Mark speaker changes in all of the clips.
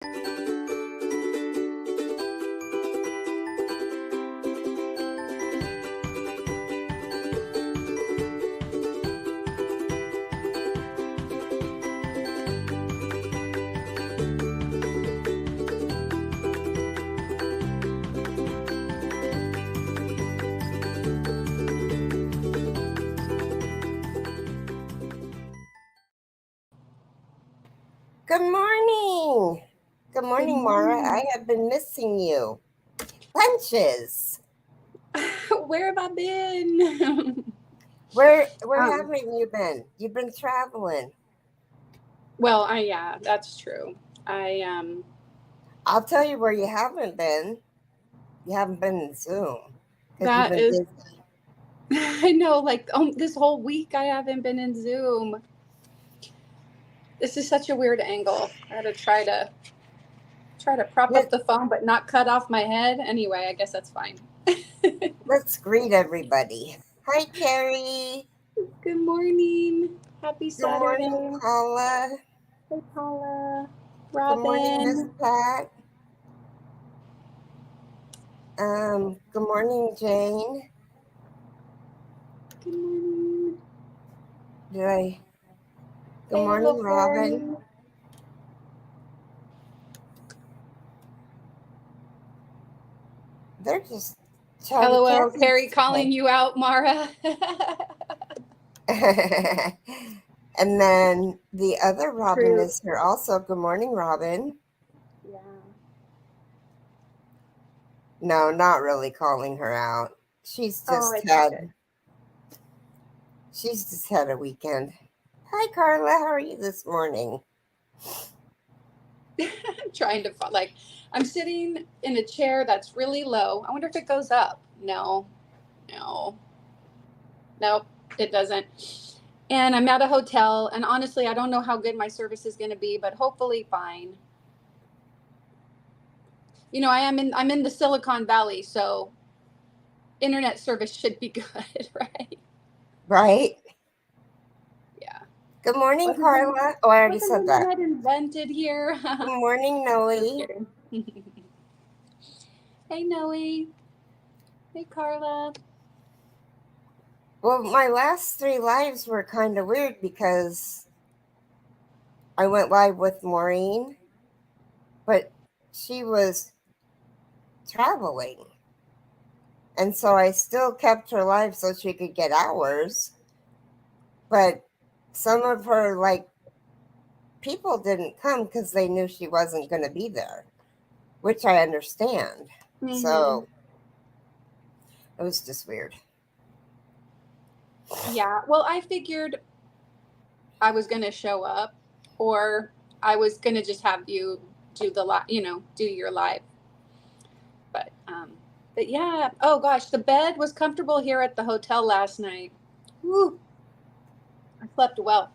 Speaker 1: Good morning. Good
Speaker 2: Good
Speaker 1: morning, Mara. I
Speaker 2: morning.
Speaker 1: have been missing you. Bunches.
Speaker 2: Where have I been?
Speaker 1: Where
Speaker 2: um,
Speaker 1: haven't you been? You've been traveling.
Speaker 2: well, yeah, that's true. I
Speaker 1: I'll tell you where you haven't been. You haven't been in Zoom because you've
Speaker 2: that
Speaker 1: been
Speaker 2: is
Speaker 1: busy.
Speaker 2: I know like this whole week I haven't been in Zoom. This is such a weird angle. I got to try to prop up
Speaker 1: Let,
Speaker 2: the phone but not cut off my head. Anyway, I guess that's fine.
Speaker 1: let's greet everybody. Hi, Carrie.
Speaker 2: Good morning. Happy
Speaker 1: Good morning,
Speaker 2: Saturday.
Speaker 1: Paula.
Speaker 2: Hey Paula.
Speaker 1: Good morning, Miss
Speaker 2: Robin.
Speaker 1: Pat. Good morning, Jane.
Speaker 2: Good morning.
Speaker 1: Did I? Good
Speaker 2: Hey
Speaker 1: morning, Robin.
Speaker 2: LaForty.
Speaker 1: They're just chatty
Speaker 2: LOL,
Speaker 1: Cathy's
Speaker 2: Carrie
Speaker 1: today.
Speaker 2: calling you out, Mara.
Speaker 1: And then the other Robin
Speaker 2: True.
Speaker 1: is here also. Good morning, Robin.
Speaker 2: Yeah.
Speaker 1: No, not really calling her out. She's
Speaker 2: Oh,
Speaker 1: just
Speaker 2: okay,
Speaker 1: had she's just had a weekend. Hi Carla, how are you this morning?
Speaker 2: good. I'm trying to like, I'm sitting in a chair that's really low. I wonder if it goes up. No, no, nope, it doesn't. And I'm at a hotel, and honestly, I don't know how good my service is going to be, but hopefully fine. You know, I'm in the Silicon Valley, so internet service should be good, right?
Speaker 1: Right?
Speaker 2: Yeah.
Speaker 1: Good morning,
Speaker 2: Wasn't the
Speaker 1: Carla. Oh, I already
Speaker 2: wasn't
Speaker 1: said that.
Speaker 2: internet invented here?
Speaker 1: Good morning,
Speaker 2: Just
Speaker 1: Noe.
Speaker 2: kidding. Hey Noe. Hey Carla.
Speaker 1: Well, my last three lives were kind of weird because I went live with Maureen, but she was traveling. And so I still kept her live so she could get hours. But some of her people didn't come because they knew she wasn't going to be there, which I understand.
Speaker 2: Mm-hmm.
Speaker 1: So it was just weird.
Speaker 2: Yeah. Well, I figured I was going to show up, or I was going to just have you do the live, do your live. But but yeah. Oh gosh, the bed was comfortable here at the hotel last night. Woo! I slept well.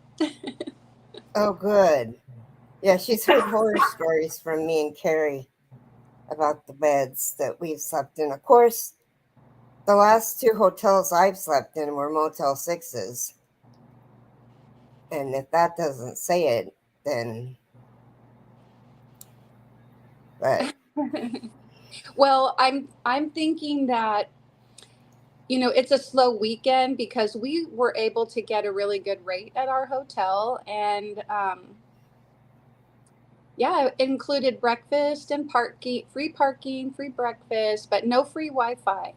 Speaker 1: Oh, good. Yeah, she's heard horror stories from me and Carrie about the beds that we've slept in. Of course, the last two hotels I've slept in were Motel 6s. And if that doesn't say it, then, but
Speaker 2: Well, I'm thinking that it's a slow weekend because we were able to get a really good rate at our hotel, and yeah, it included breakfast and parking, free breakfast, but no free Wi-Fi.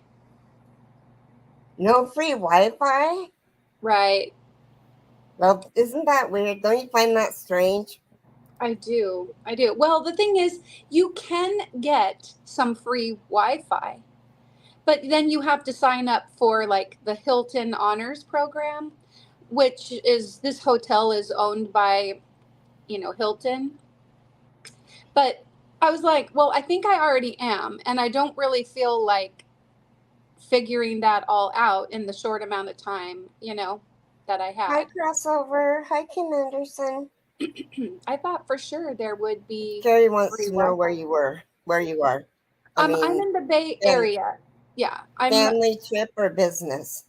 Speaker 1: no free Wi Fi?
Speaker 2: Right.
Speaker 1: Well, isn't that weird? Don't you find that strange?
Speaker 2: I do. I do. Well, the thing is, you can get some free Wi-Fi, but then you have to sign up for like the Hilton Honors program, which is this hotel is owned by, Hilton. But I was like, well, I think I already am, and I don't really feel like figuring that all out in the short amount of time, that I
Speaker 1: Hi,
Speaker 2: had.
Speaker 1: Crossover. Hi, Kim Anderson.
Speaker 2: I thought for sure there would be
Speaker 1: Carrie wants
Speaker 2: free
Speaker 1: to know
Speaker 2: Wi-Fi.
Speaker 1: where you are. I
Speaker 2: I'm
Speaker 1: mean,
Speaker 2: in the Bay
Speaker 1: fam-
Speaker 2: Area. Yeah, I'm.
Speaker 1: family trip or business?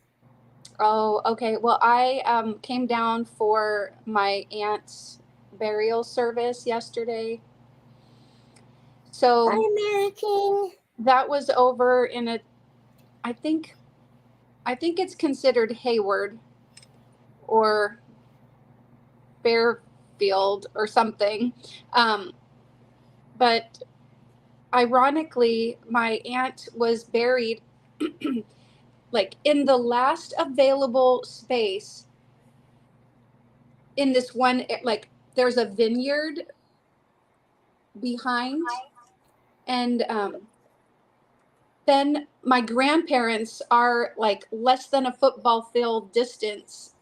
Speaker 2: Oh, okay. Well, I came down for my aunt's burial service yesterday, So
Speaker 1: Hi, American.
Speaker 2: that was over in I think it's considered Hayward or Fairfield or something. But ironically, my aunt was buried like in the last available space in this one, like there's a vineyard behind, and then my grandparents are like less than a football field distance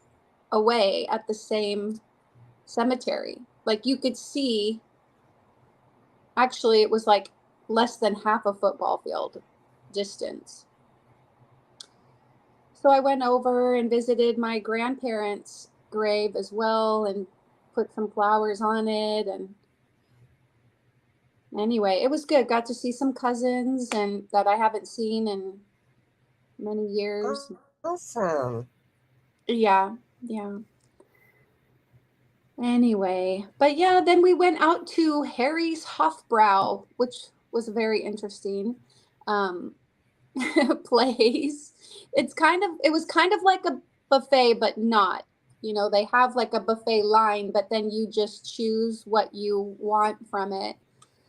Speaker 2: away at the same cemetery. Like you could see, actually it was like less than half a football field distance. So I went over and visited my grandparents' grave as well and put some flowers on it. And anyway, it was good. Got to see some cousins and that I haven't seen in many years.
Speaker 1: Awesome.
Speaker 2: Yeah, yeah. Anyway, but yeah, then we went out to Harry's Hofbrau, which was very interesting place. It was kind of like a buffet, but not. You know, they have like a buffet line, but then you just choose what you want from it.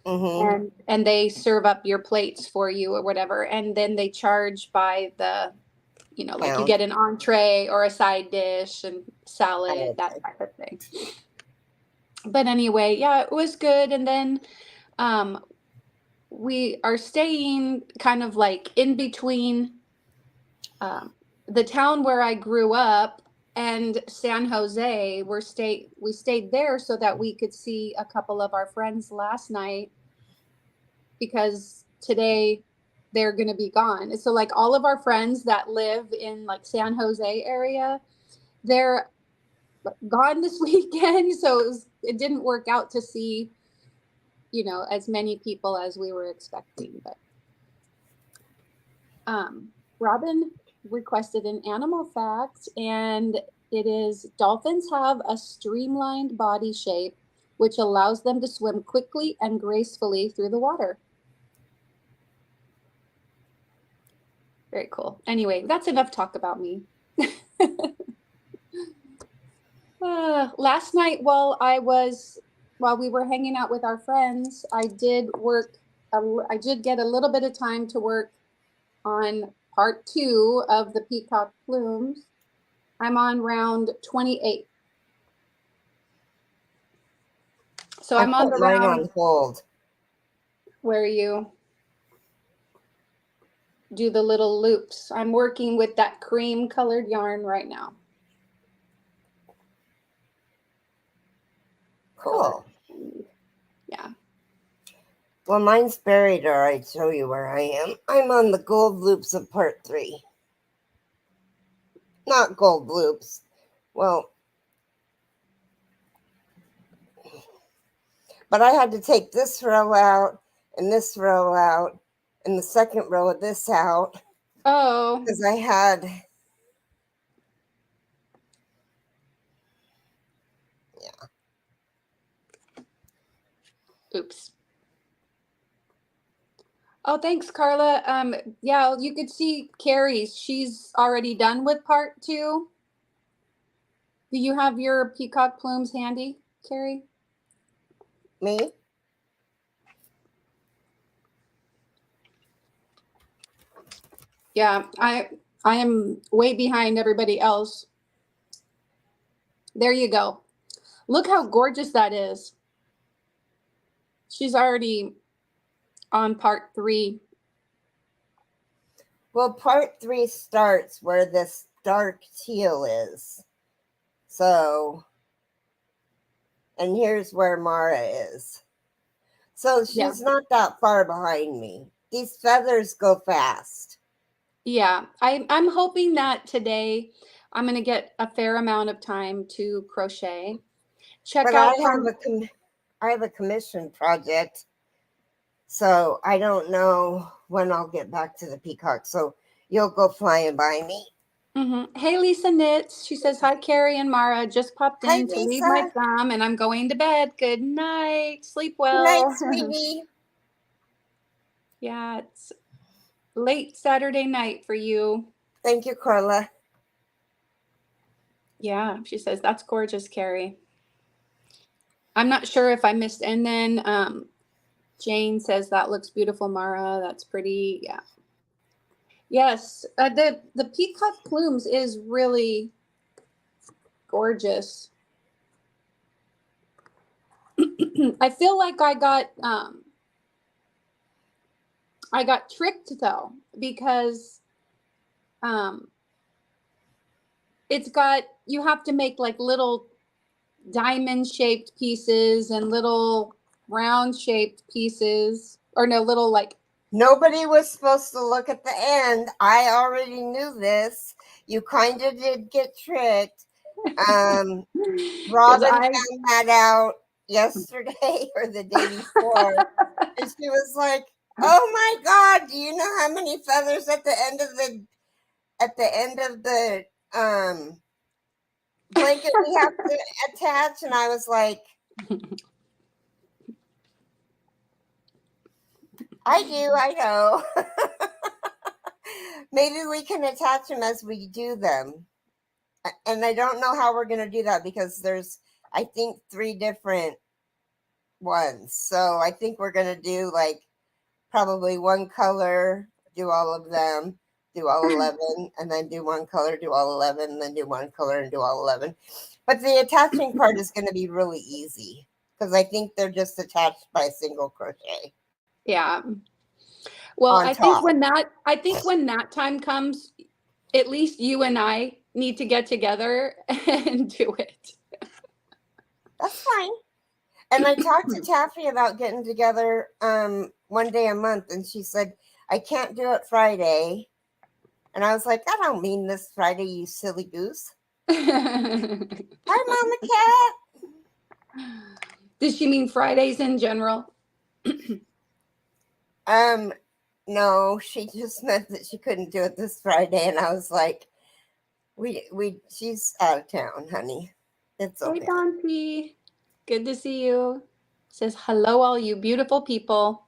Speaker 1: Mm-hmm.
Speaker 2: And they serve up your plates for you or whatever. And then they charge by the, you know, like you
Speaker 1: Pound.
Speaker 2: get an entree or a side dish and salad,
Speaker 1: Okay.
Speaker 2: that type of thing. But anyway, yeah, it was good. And then we are staying kind of like in between the town where I grew up and San Jose. We stayed there so that we could see a couple of our friends last night, because today they're going to be gone. So like all of our friends that live in like San Jose area, they're gone this weekend. So it didn't work out to see, you know, as many people as we were expecting. But Robin requested an animal fact, and it is dolphins have a streamlined body shape which allows them to swim quickly and gracefully through the water. Very cool. Anyway, that's enough talk about me. Last night while we were hanging out with our friends, I did get a little bit of time to work on part 2 of the peacock plumes. I'm on round 28. So I'm on the
Speaker 1: mine
Speaker 2: round.
Speaker 1: on hold.
Speaker 2: Where you do the little loops. I'm working with that cream colored yarn right now.
Speaker 1: Cool.
Speaker 2: Yeah.
Speaker 1: Well, mine's buried, or I'd show you where I am. I'm on the gold loops of part 3. Not gold loops. Well, but I had to take this row out and this row out and the second row of this out.
Speaker 2: Oh.
Speaker 1: Because I had... Yeah.
Speaker 2: Oops. Oh, thanks, Carla. Yeah, you could see Carrie's. She's already done with part 2. Do you have your peacock plumes handy, Carrie?
Speaker 1: Me?
Speaker 2: Yeah, I am way behind everybody else. There you go. Look how gorgeous that is. She's already on part 3.
Speaker 1: Well, part 3 starts where this dark teal is. So, and here's where Mara is. So she's not that far behind me. These feathers go fast.
Speaker 2: Yeah, I'm hoping that today I'm going to get a fair amount of time to crochet.
Speaker 1: But I have a commission project, so I don't know when I'll get back to the peacock. So you'll go flying by me.
Speaker 2: Mm-hmm. Hey, Lisa Knits. She says, hi, Carrie and Mara. Just popped in
Speaker 1: Hi,
Speaker 2: to leave
Speaker 1: Lisa.
Speaker 2: my thumb, and I'm going to bed. Good night. Sleep well.
Speaker 1: Good night, sweetie.
Speaker 2: Yeah, it's late Saturday night for you.
Speaker 1: Thank you, Carla.
Speaker 2: Yeah, she says, that's gorgeous, Carrie. I'm not sure if I missed. And then Jane says, that looks beautiful, Mara. That's pretty. Yeah. Yes, the peacock plumes is really gorgeous. I feel like I got tricked though, because it's got, you have to make like little diamond shaped pieces and little round shaped pieces, or no, little like.
Speaker 1: Nobody was supposed to look at the end. I already knew this. You kind of did get tricked. Robin found that out yesterday or the day before. And she was like, oh my God, do you know how many feathers at the end of the blanket we have to attach? And I was like, I know. Maybe we can attach them as we do them. And I don't know how we're going to do that because there's, I think, 3 different ones. So I think we're going to do like probably one color, do all of them, do all 11, and then do one color, do all 11, and then do one color and do all 11. But the attaching part is going to be really easy because I think they're just attached by single crochet.
Speaker 2: Yeah. Well,
Speaker 1: I think
Speaker 2: when that time comes, at least you and I need to get together and do it.
Speaker 1: That's fine. And I talked to Taffy about getting together one day a month, and she said, I can't do it Friday. And I was like, I don't mean this Friday, you silly goose. Hi, Mama Cat.
Speaker 2: Did she mean Fridays in general?
Speaker 1: No, she just meant that she couldn't do it this Friday, and I was like, she's out of town, honey. It's okay.
Speaker 2: Hey, Dante. Good to see you. Says hello, all you beautiful people.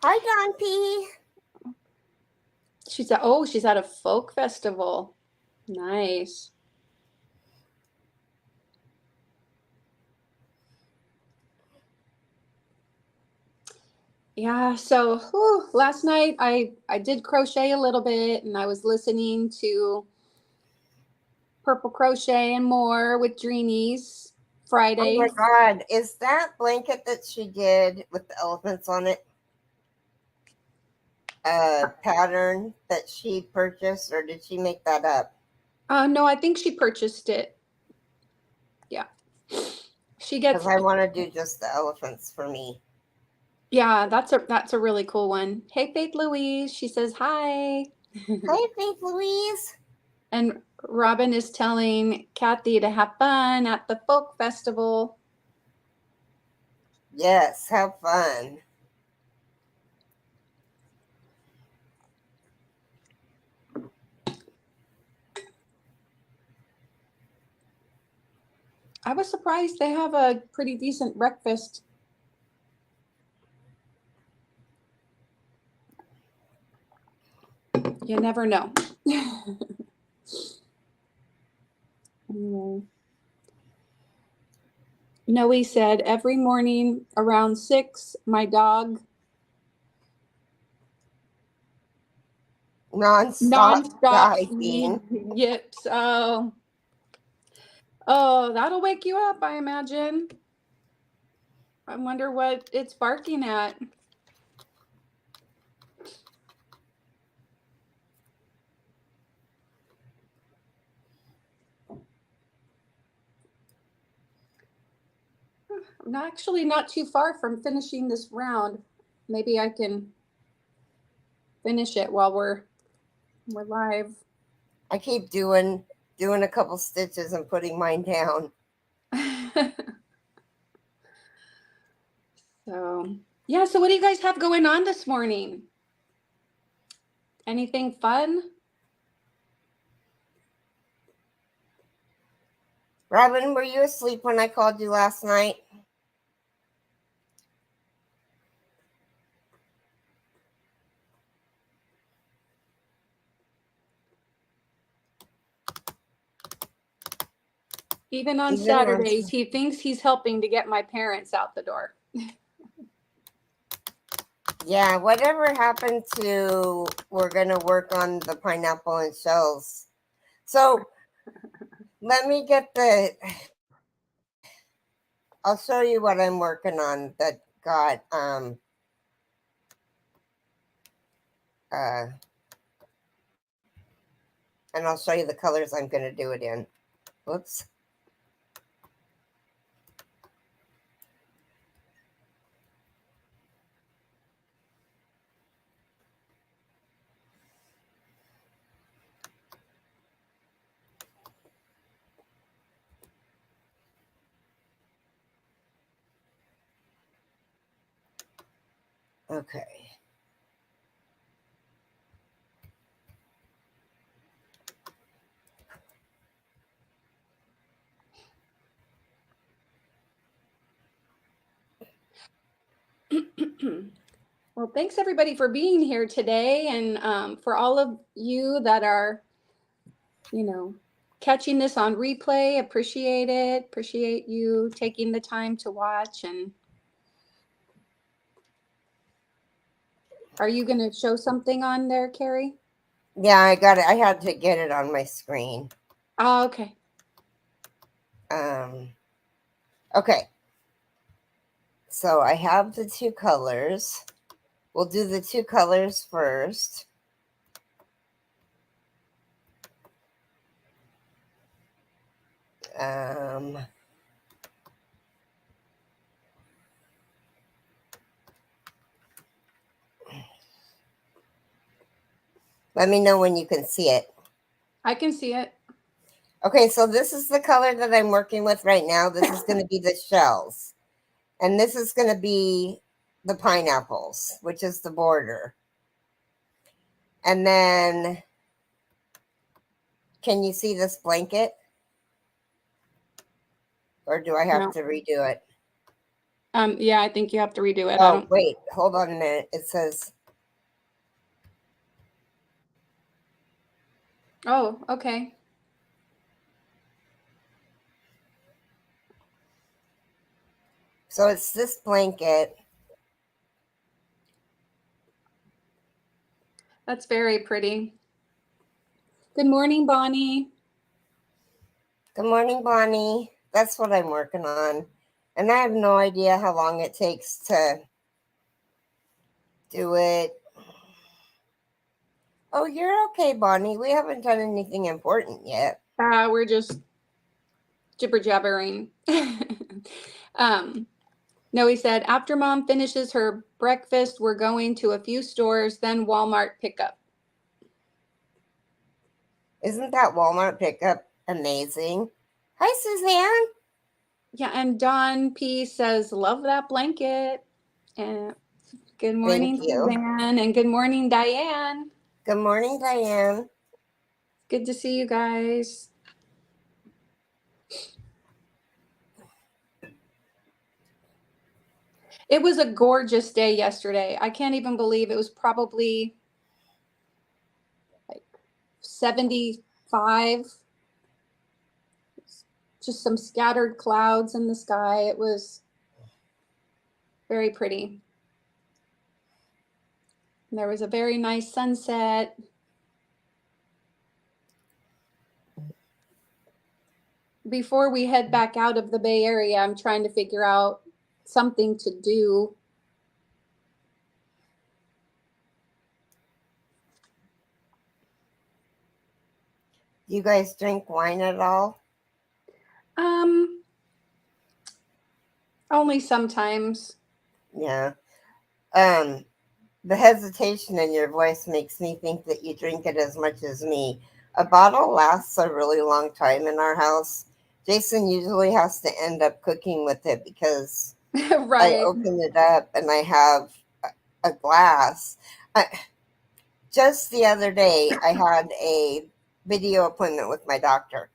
Speaker 1: Hi, Don P.
Speaker 2: She's at a folk festival. Nice. Yeah, so last night I did crochet a little bit, and I was listening to Purple Crochet and More with Dreenies Friday.
Speaker 1: Oh my God, is that blanket that she did with the elephants on it a pattern that she purchased, or did she make that up?
Speaker 2: No, I think she purchased it. Yeah. She gets.
Speaker 1: Because I want to do just the elephants for me.
Speaker 2: Yeah, that's a really cool one. Hey, Faith Louise. She says hi.
Speaker 1: Hi, Faith Louise.
Speaker 2: And Robin is telling Kathy to have fun at the folk festival.
Speaker 1: Yes, have fun.
Speaker 2: I was surprised they have a pretty decent breakfast. You never know. Noe said every morning around 6, my dog
Speaker 1: Non-stop diving.
Speaker 2: yips. Oh, that'll wake you up, I imagine. I wonder what it's barking at. I'm actually not too far from finishing this round. Maybe I can finish it while we're live.
Speaker 1: I keep doing a couple stitches and putting mine down.
Speaker 2: So, yeah, so what do you guys have going on this morning? Anything fun?
Speaker 1: Robin, were you asleep when I called you last night?
Speaker 2: Even on Saturdays, he thinks he's helping to get my parents out the door.
Speaker 1: Yeah, whatever happened to we're going to work on the pineapple and shells. So let me get I'll show you what I'm working on that got and I'll show you the colors I'm going to do it in. Whoops. Okay.
Speaker 2: Well, thanks everybody for being here today, and for all of you that are, catching this on replay. Appreciate it. Appreciate you taking the time to watch. And are you going to show something on there, Carrie?
Speaker 1: Yeah, I got it. I had to get it on my screen.
Speaker 2: Oh, okay.
Speaker 1: Okay. So I have the two colors. We'll do the two colors first. Let me know when you can see it.
Speaker 2: I can see it.
Speaker 1: Okay, so this is the color that I'm working with right now. This is going to be the shells. And this is going to be the pineapples, which is the border. And then, can you see this blanket? Or do I have to redo it?
Speaker 2: Yeah, I think you have to redo it.
Speaker 1: Oh, wait, hold on a minute. It says...
Speaker 2: Oh, okay.
Speaker 1: So it's this blanket.
Speaker 2: That's very pretty. Good morning, Bonnie.
Speaker 1: Good morning, Bonnie. That's what I'm working on. And I have no idea how long it takes to do it. Oh, you're okay, Bonnie. We haven't done anything important yet.
Speaker 2: We're just jibber jabbering. Noe said, after mom finishes her breakfast, we're going to a few stores, then Walmart pickup.
Speaker 1: Isn't that Walmart pickup amazing? Hi, Suzanne.
Speaker 2: Yeah, and Dawn P says, love that blanket. And good morning, Suzanne, and good morning, Diane.
Speaker 1: Good morning, Diane.
Speaker 2: Good to see you guys. It was a gorgeous day yesterday. I can't even believe it was probably like 75. Just some scattered clouds in the sky. It was very pretty. And there was a very nice sunset. Before we head back out of the Bay Area, I'm trying to figure out something to do.
Speaker 1: Do you guys drink wine at all?
Speaker 2: Only sometimes.
Speaker 1: Yeah. The hesitation in your voice makes me think that you drink it as much as me. A bottle lasts a really long time in our house. Jason usually has to end up cooking with it because
Speaker 2: right.
Speaker 1: I open it up and I have a glass. Just the other day, I had a video appointment with my doctor.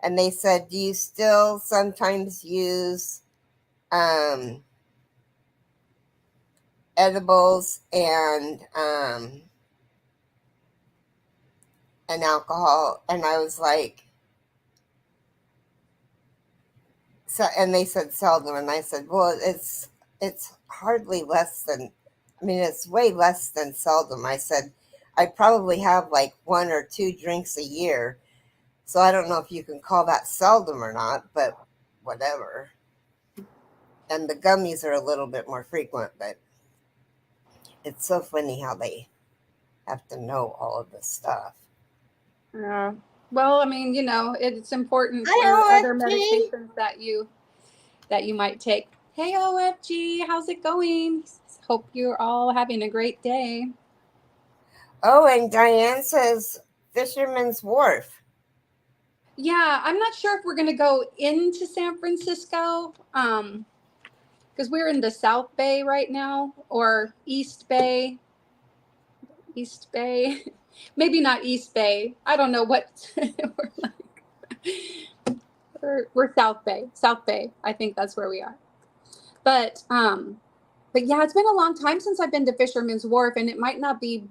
Speaker 1: and they said, "Do you still sometimes use edibles and alcohol?" And I was like, "So," and they said seldom, and I said, "Well, it's hardly less than, I mean, it's way less than seldom." I said, "I probably have like 1 or 2 drinks a year, so I don't know if you can call that seldom or not, but whatever." And the gummies are a little bit more frequent, but it's so funny how they have to know all of this stuff.
Speaker 2: Yeah. Well, I mean, it's important for
Speaker 1: Hi,
Speaker 2: other
Speaker 1: OFG.
Speaker 2: medications that you might take. Hey, OFG, how's it going? Hope you're all having a great day.
Speaker 1: Oh, and Diane says Fisherman's Wharf.
Speaker 2: Yeah, I'm not sure if we're going to go into San Francisco, because we're in the South Bay right now, or East Bay. East Bay. Maybe not East Bay. I don't know what we're like. We're South Bay. South Bay. I think that's where we are. But yeah, it's been a long time since I've been to Fisherman's Wharf, and it might not be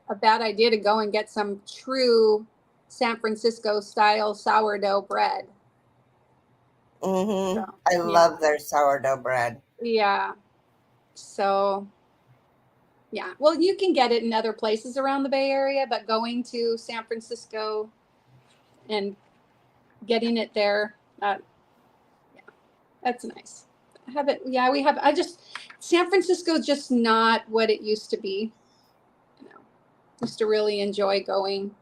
Speaker 2: a bad idea to go and get some true San Francisco style sourdough bread.
Speaker 1: Mm-hmm.
Speaker 2: So,
Speaker 1: I
Speaker 2: yeah.
Speaker 1: love their sourdough bread.
Speaker 2: Yeah. So, yeah. Well, you can get it in other places around the Bay Area, but going to San Francisco and getting it there, yeah, that's nice. I haven't, yeah, we have, San Francisco is just not what it used to be. Used to really enjoy going.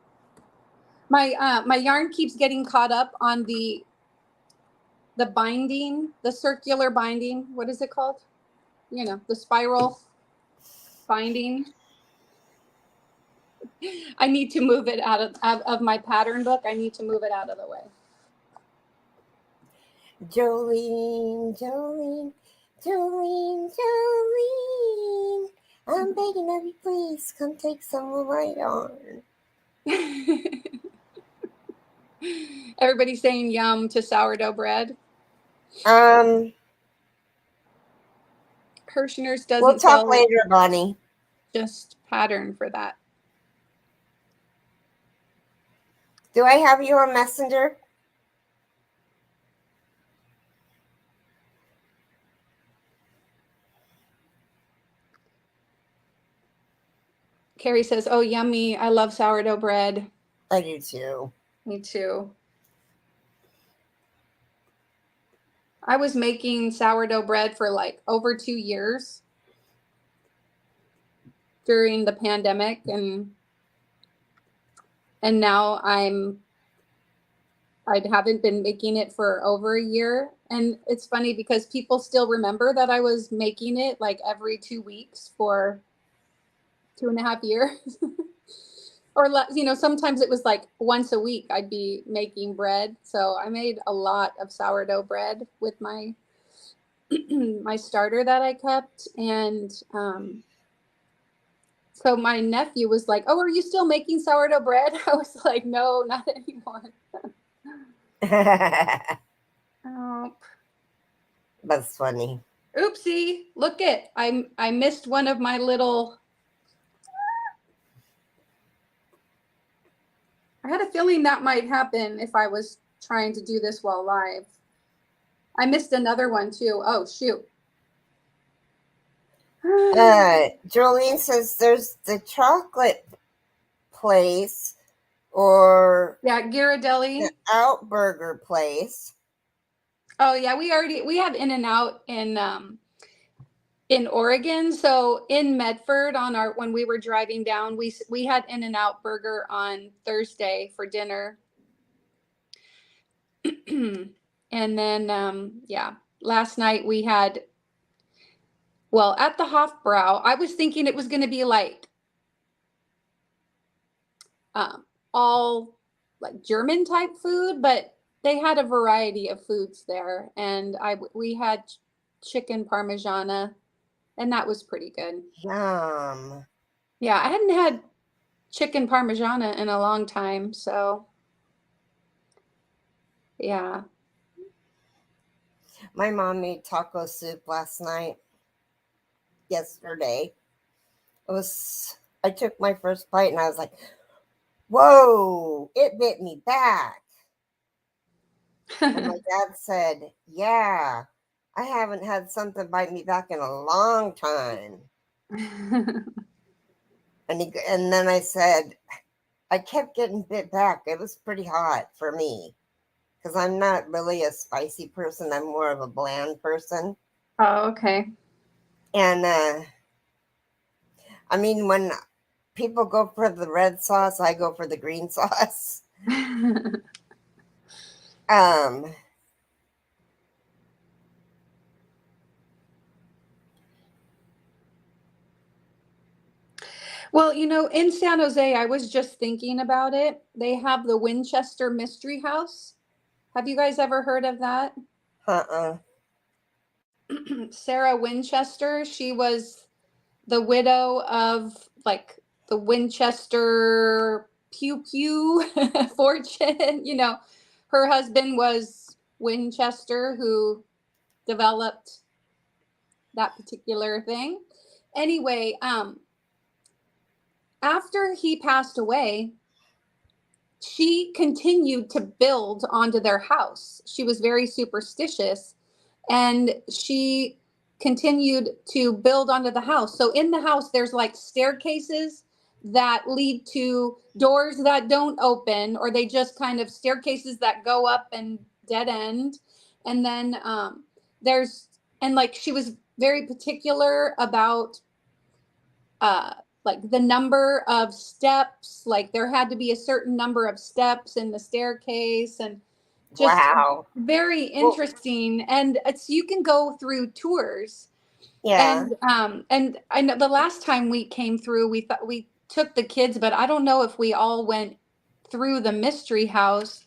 Speaker 2: My yarn keeps getting caught up on the binding, the circular binding. What is it called? The spiral binding. I need to move it out of my pattern book. I need to move it out of the way.
Speaker 1: Jolene, Jolene, Jolene, Jolene. I'm begging of you, please come take some of my yarn.
Speaker 2: Everybody's saying yum to sourdough bread. Kirshner's doesn't
Speaker 1: We'll talk
Speaker 2: sell
Speaker 1: later, Bonnie.
Speaker 2: just pattern for that.
Speaker 1: Do I have you on Messenger?
Speaker 2: Carrie says, "Oh, yummy. I love sourdough bread."
Speaker 1: I do too.
Speaker 2: Me too. I was making sourdough bread for like over 2 years during the pandemic, and now I haven't been making it for over a year. And it's funny because people still remember that I was making it like every 2 weeks for 2.5 years. Or sometimes it was like once a week I'd be making bread. So I made a lot of sourdough bread with my my starter that I kept. And so my nephew was like, "Oh, are you still making sourdough bread?" I was like, "No, not anymore." Oh,
Speaker 1: That's funny.
Speaker 2: oopsie! Look it, I missed one of my little. I had a feeling that might happen if I was trying to do this while live. I missed another one too. Oh shoot!
Speaker 1: Jolene says there's the chocolate place or
Speaker 2: Yeah, Ghirardelli.
Speaker 1: the Outburger place.
Speaker 2: Oh yeah, we have In-N-Out in Oregon. So in Medford when we were driving down, we had In-N-Out burger on Thursday for dinner. And then yeah, last night we had, well, at the Hofbrau, I was thinking it was going to be like all like German type food, but they had a variety of foods there, and we had chicken parmigiana, and that was pretty good.
Speaker 1: Yum.
Speaker 2: Yeah, I hadn't had chicken parmigiana in a long time, so Yeah.
Speaker 1: My mom made taco soup yesterday. I took my first bite and I was like, whoa, it bit me back. And my dad said, yeah, I haven't had something bite me back in a long time. And then I said, I kept getting bit back. It was pretty hot for me because I'm not really a spicy person. I'm more of a bland person.
Speaker 2: Oh, okay.
Speaker 1: And I mean, when people go for the red sauce, I go for the green sauce. Um,
Speaker 2: Well, in San Jose, I was just thinking about it. They have the Winchester Mystery House. Have you guys ever heard of that?
Speaker 1: uh-uh.
Speaker 2: Sarah Winchester, she was the widow of like the Winchester Pew Pew fortune. Her husband was Winchester, who developed that particular thing. Anyway, after he passed away, she continued to build onto their house. She was very superstitious and she continued to build onto the house. So in the house, there's like staircases that lead to doors that don't open, or they just kind of staircases that go up and dead end. And then she was very particular about like the number of steps, like there had to be a certain number of steps in the staircase, and just
Speaker 1: Wow.
Speaker 2: very interesting. And you can go through tours.
Speaker 1: Yeah.
Speaker 2: And I know the last time we came through, we thought we took the kids, but I don't know if we all went through the mystery house,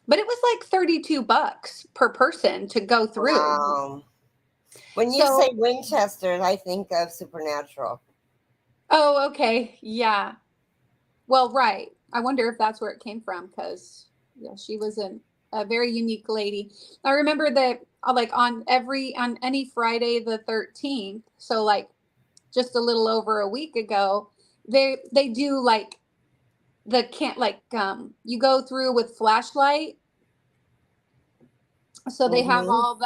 Speaker 2: but it was like $32 per person to go through.
Speaker 1: Wow. When you say Winchester, I think of Supernatural.
Speaker 2: Oh, okay. Yeah. Well, right. I wonder if that's where it came from, because she was a very unique lady. I remember that like on any Friday the 13th, so like just a little over a week ago, they do like you go through with flashlight. So they have all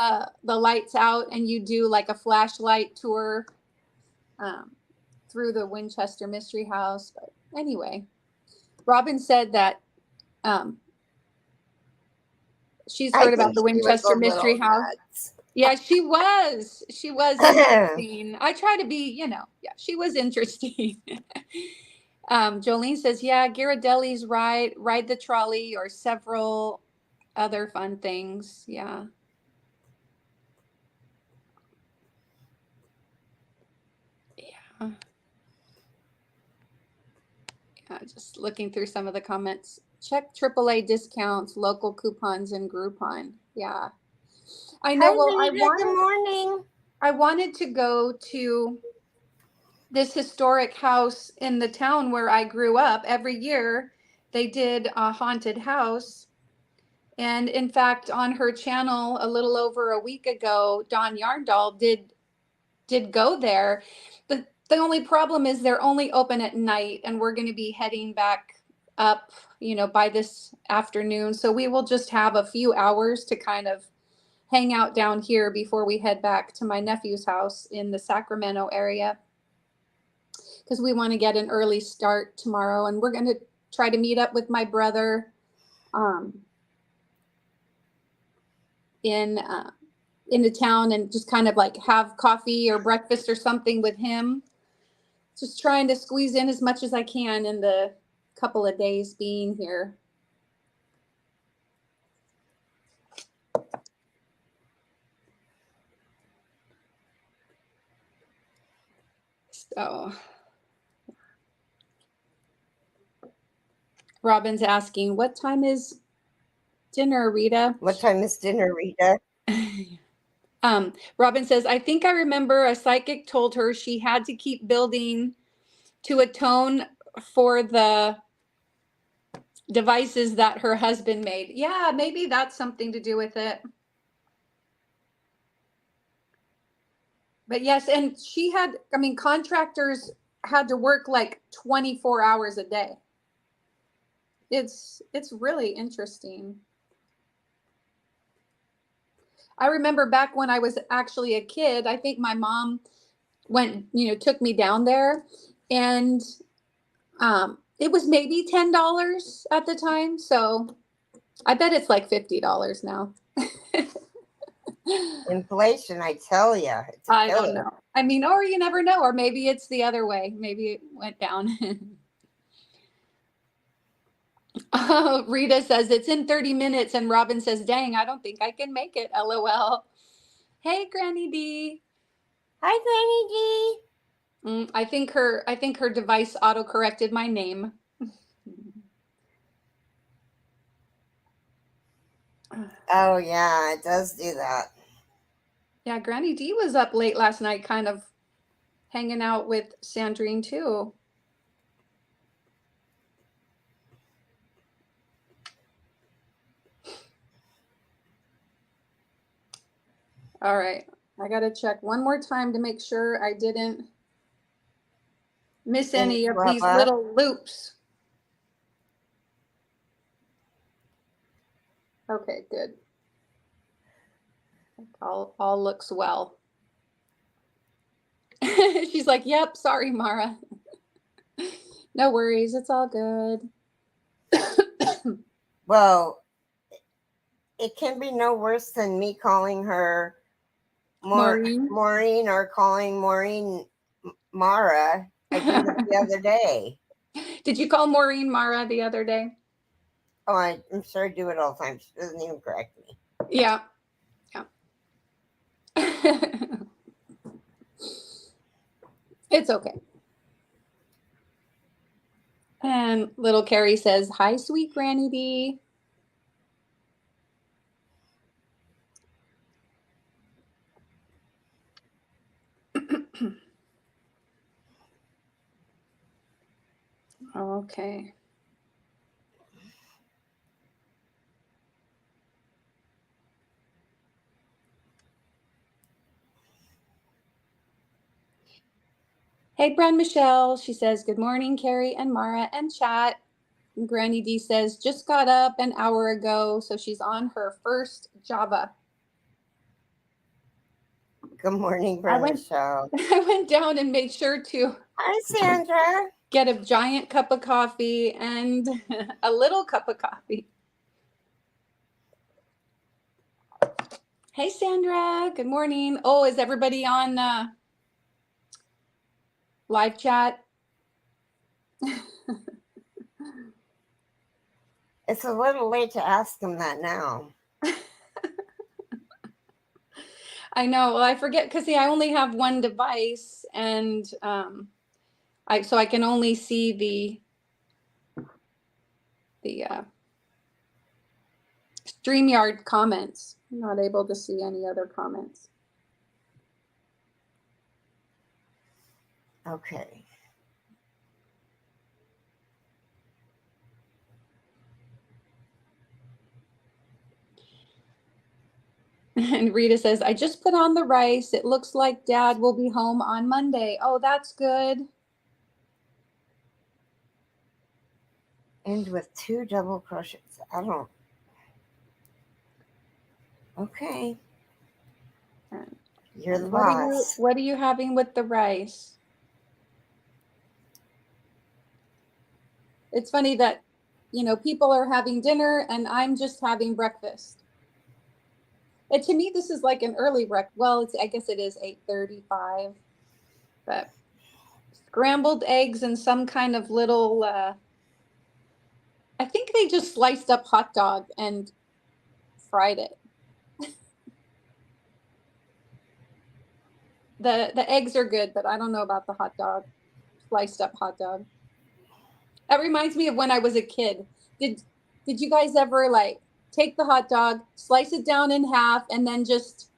Speaker 2: the lights out and you do like a flashlight tour through the Winchester Mystery House. But anyway, Robin said that she's heard about the Winchester Mystery House.
Speaker 1: Nuts.
Speaker 2: Yeah, she was. She was interesting. I try to be, she was interesting. Jolene says, yeah, Ghirardelli's ride the trolley, or several other fun things. Yeah. Yeah. Yeah, just looking through some of the comments. Check AAA discounts, local coupons, and Groupon. Yeah. I know.
Speaker 1: Hi, Rita. Good morning.
Speaker 2: I wanted to go to this historic house in the town where I grew up. Every year they did a haunted house. And in fact, on her channel a little over a week ago, Dawn Yarndall did go there. The only problem is they're only open at night, and we're going to be heading back up, by this afternoon. So we will just have a few hours to kind of hang out down here before we head back to my nephew's house in the Sacramento area, because we want to get an early start tomorrow. And we're going to try to meet up with my brother into town and just kind of like have coffee or breakfast or something with him. Just trying to squeeze in as much as I can in the couple of days being here. So Robin's asking, what time is dinner, Rita?
Speaker 1: What time is dinner, Rita?
Speaker 2: Robin says, I think I remember a psychic told her she had to keep building to atone for the devices that her husband made. Yeah, maybe that's something to do with it. But yes, and she had, I mean, contractors had to work like 24 hours a day. It's really interesting. I remember back when I was actually a kid, I think my mom took me down there, and it was maybe $10 at the time. So I bet it's like $50 now.
Speaker 1: Inflation, I tell you.
Speaker 2: I don't know. I mean, or you never know, or maybe it's the other way. Maybe it went down. Oh, Rita says it's in 30 minutes, and Robin says, dang, I don't think I can make it. LOL. Hey, Granny D.
Speaker 1: Hi, Granny D.
Speaker 2: I think her device auto-corrected my name.
Speaker 1: Oh, yeah, it does do that.
Speaker 2: Yeah, Granny D was up late last night, kind of hanging out with Sandrine too. All right, I gotta check one more time to make sure I didn't miss any of these little loops. Okay, good. All looks well. She's like, yep, sorry, Mara. No worries, it's all good.
Speaker 1: Well, it can be no worse than me calling her Maureen or calling Maureen Mara. I did it the other day.
Speaker 2: Did you call Maureen Mara the other day?
Speaker 1: Oh, I'm sure I do it all the time. She doesn't even correct me.
Speaker 2: Yeah. Yeah. It's okay. And little Carrie says, hi, sweet Granny D. Okay. Hey, Brand Michelle. She says, good morning, Carrie and Mara and chat. And Granny D says, just got up an hour ago, so she's on her first Java.
Speaker 1: Good morning, Brand Michelle.
Speaker 2: I went down and made sure to.
Speaker 1: Hi, Sandra.
Speaker 2: Get a giant cup of coffee and a little cup of coffee. Hey, Sandra. Good morning. Oh, is everybody on live chat?
Speaker 1: It's a little late to ask them that now.
Speaker 2: I know. Well, I forget because see, I only have one device, and so I can only see the StreamYard comments. I'm not able to see any other comments.
Speaker 1: Okay.
Speaker 2: And Rita says, I just put on the rice. It looks like Dad will be home on Monday. Oh, that's good.
Speaker 1: End with 2 double crochets. I don't. Okay. You're the boss.
Speaker 2: What are you having with the rice? It's funny that, people are having dinner and I'm just having breakfast. And to me, this is like an early breakfast. Well, I guess it is 8:35, but scrambled eggs and some kind of little, I think they just sliced up hot dog and fried it. The eggs are good, but I don't know about the hot dog, sliced up hot dog. That reminds me of when I was a kid. Did you guys ever like take the hot dog, slice it down in half, and then just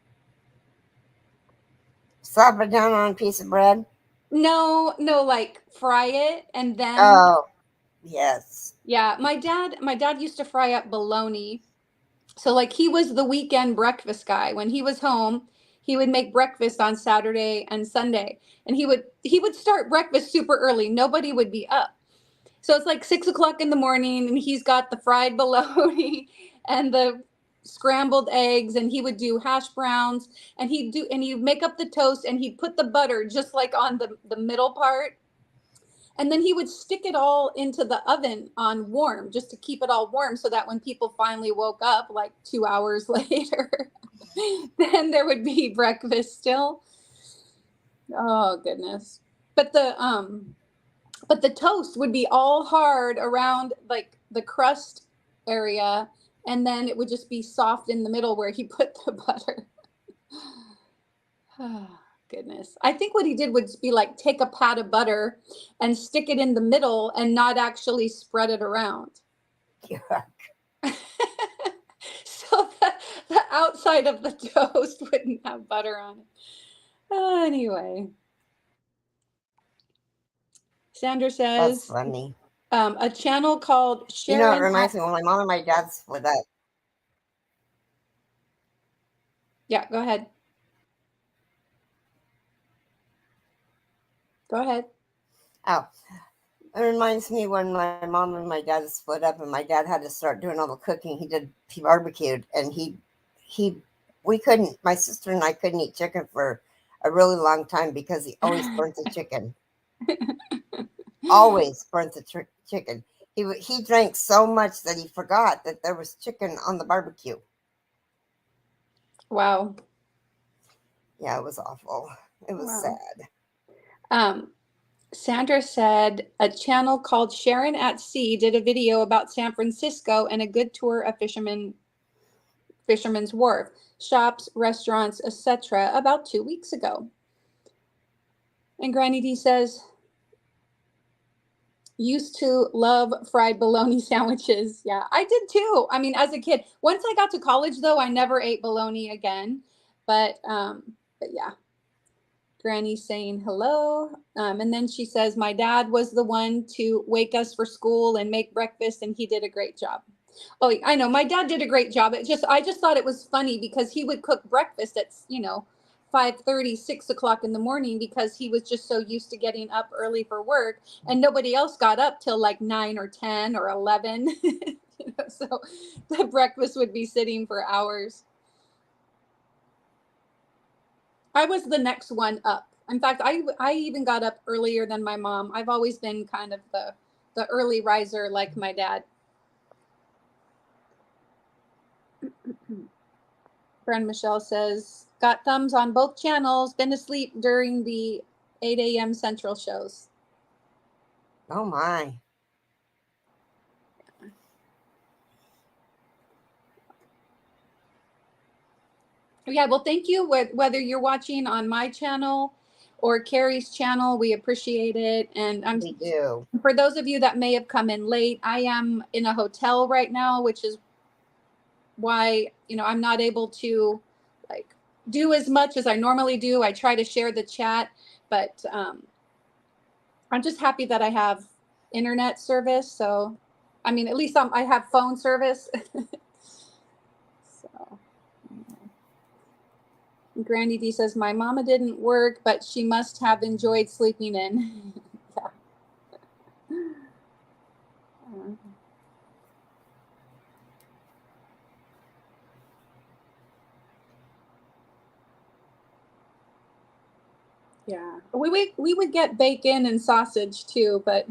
Speaker 1: slap it down on a piece of bread?
Speaker 2: No, like fry it and then.
Speaker 1: Oh. Yes.
Speaker 2: Yeah, my dad used to fry up bologna. So like he was the weekend breakfast guy. When he was home, he would make breakfast on Saturday and Sunday. And he would start breakfast super early. Nobody would be up. So it's like 6 o'clock in the morning, and he's got the fried bologna and the scrambled eggs, and he would do hash browns, and he'd make up the toast, and he'd put the butter just like on the middle part, and then he would stick it all into the oven on warm, just to keep it all warm, so that when people finally woke up like 2 hours later, then there would be breakfast still. Oh goodness. But the toast would be all hard around like the crust area, and then it would just be soft in the middle where he put the butter. Oh, goodness. I think what he did would be like take a pat of butter and stick it in the middle and not actually spread it around.
Speaker 1: Yeah.
Speaker 2: So the outside of the toast wouldn't have butter on it. Anyway, Sandra
Speaker 1: That's
Speaker 2: says
Speaker 1: funny.
Speaker 2: a channel called
Speaker 1: It
Speaker 2: Sharon.
Speaker 1: reminds me when my mom and my dad split up.
Speaker 2: Yeah, go ahead. Go ahead.
Speaker 1: Oh, it reminds me when my mom and my dad split up, and my dad had to start doing all the cooking. He barbecued, and we couldn't. My sister and I couldn't eat chicken for a really long time because he always burnt the chicken. Always burnt the chicken. He drank so much that he forgot that there was chicken on the barbecue.
Speaker 2: Wow.
Speaker 1: Yeah, it was awful. It was
Speaker 2: Wow.
Speaker 1: sad.
Speaker 2: Sandra said a channel called Sharon at Sea did a video about San Francisco and a good tour of Fisherman's Wharf, shops, restaurants, etc. about 2 weeks ago. And Granny D says, used to love fried bologna sandwiches. Yeah, I did too. I mean, as a kid. Once I got to college, though, I never ate bologna again. But yeah. Granny saying hello. And then she says, my dad was the one to wake us for school and make breakfast, and he did a great job. Oh, I know. My dad did a great job. I just thought it was funny because he would cook breakfast at, 5:30, 6 o'clock in the morning, because he was just so used to getting up early for work, and nobody else got up till like 9 or 10 or 11. So the breakfast would be sitting for hours. I was the next one up. In fact, I even got up earlier than my mom. I've always been kind of the early riser like my dad. Friend Michelle says, got thumbs on both channels, been asleep during the 8 a.m. Central shows.
Speaker 1: Oh my.
Speaker 2: Yeah, well, thank you. Whether you're watching on my channel or Carrie's channel, we appreciate it. And
Speaker 1: We do.
Speaker 2: for those of you that may have come in late, I am in a hotel right now, which is why, I'm not able to like do as much as I normally do. I try to share the chat, but I'm just happy that I have internet service. So, I mean, at least I have phone service. So, Granny D says, my mama didn't work, but she must have enjoyed sleeping in. Yeah. Yeah. We would get bacon and sausage too, but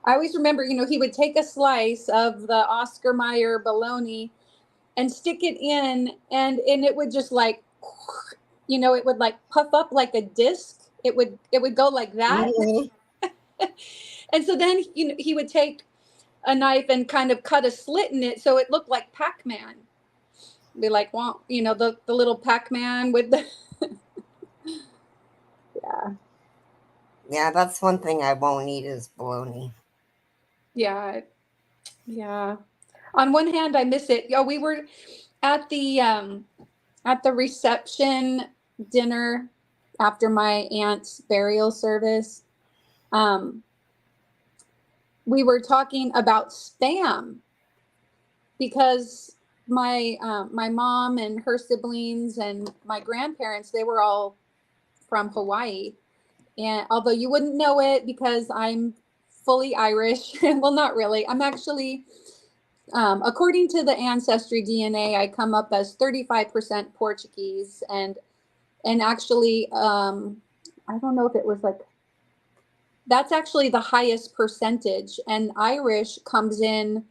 Speaker 2: I always remember, he would take a slice of the Oscar Mayer bologna and stick it in, and it would just like, it would like puff up like a disc. It would go like that.
Speaker 1: Mhm.
Speaker 2: And so then, he would take a knife and kind of cut a slit in it so it looked like Pac-Man. Be like, well, the little Pac-Man with the yeah.
Speaker 1: Yeah, that's one thing I won't eat is bologna.
Speaker 2: Yeah. Yeah. On one hand, I miss it. We were at the reception dinner after my aunt's burial service. we were talking about spam because my mom and her siblings and my grandparents, they were all from Hawaii. And although you wouldn't know it because I'm fully Irish, well, not really. I'm actually, according to the Ancestry DNA, I come up as 35% Portuguese, and actually, I don't know if it was like, that's actually the highest percentage, and Irish comes in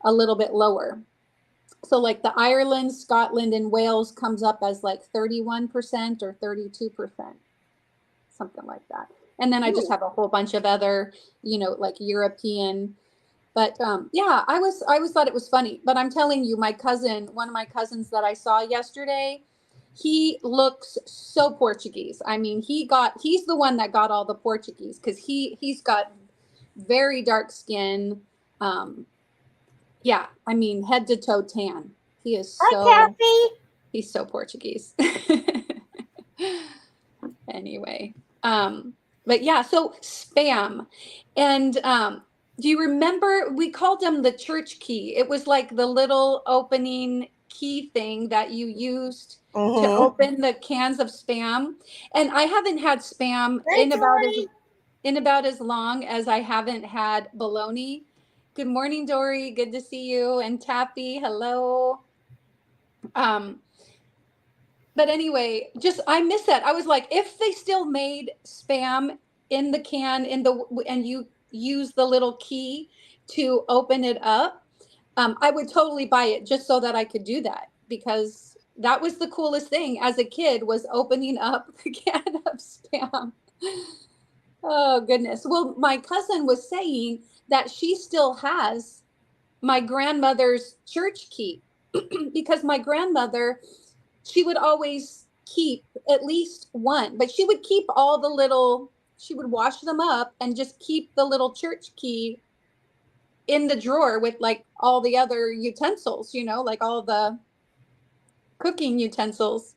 Speaker 2: a little bit lower. So like the Ireland, Scotland, and Wales comes up as like 31% or 32%, something like that. And then I just have a whole bunch of other, like European. But yeah, I always thought it was funny. But I'm telling you, one of my cousins that I saw yesterday, he looks so Portuguese. I mean, he's the one that got all the Portuguese because he's got very dark skin. Yeah, I mean, head to toe tan.
Speaker 1: Hi, Kathy.
Speaker 2: He's so Portuguese. Anyway, but yeah, so spam. And do you remember we called them the church key? It was like the little opening key thing that you used to open the cans of spam. And I haven't had spam in about as long as I haven't had bologna. Good morning, Dory. Good to see you. And Tappy, hello. But anyway, I miss that. I was like, if they still made spam in the can and you use the little key to open it up, I would totally buy it just so that I could do that, because that was the coolest thing as a kid, was opening up the can of spam. Oh goodness. Well, my cousin was saying that she still has my grandmother's church key because my grandmother, she would always keep at least one, but she would keep she would wash them up and just keep the little church key in the drawer with like all the other utensils, like all the cooking utensils.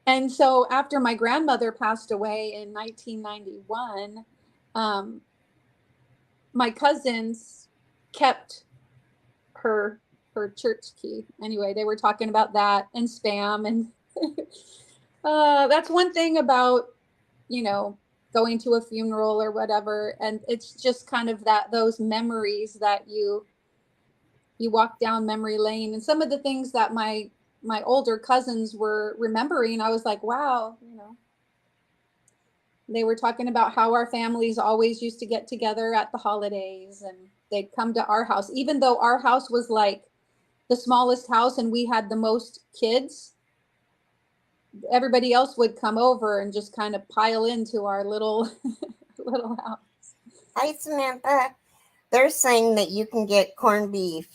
Speaker 2: And so after my grandmother passed away in 1991, my cousins kept her church key. Anyway, they were talking about that and spam, and that's one thing about going to a funeral or whatever, and it's just kind of those memories that you walk down memory lane, and some of the things that my older cousins were remembering, I was like, wow. They were talking about how our families always used to get together at the holidays, and they'd come to our house, even though our house was like the smallest house and we had the most kids. Everybody else would come over and just kind of pile into our little little house.
Speaker 1: Hi, Samantha. They're saying that you can get corned beef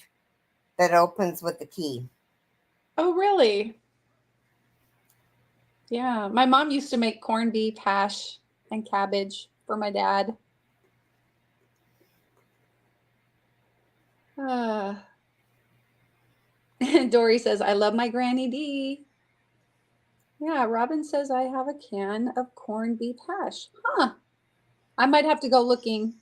Speaker 1: that opens with the key.
Speaker 2: Oh, really? Yeah, my mom used to make corned beef hash and cabbage for my dad. Dory says, I love my Granny D. Yeah, Robin says, I have a can of corned beef hash. Huh. I might have to go looking.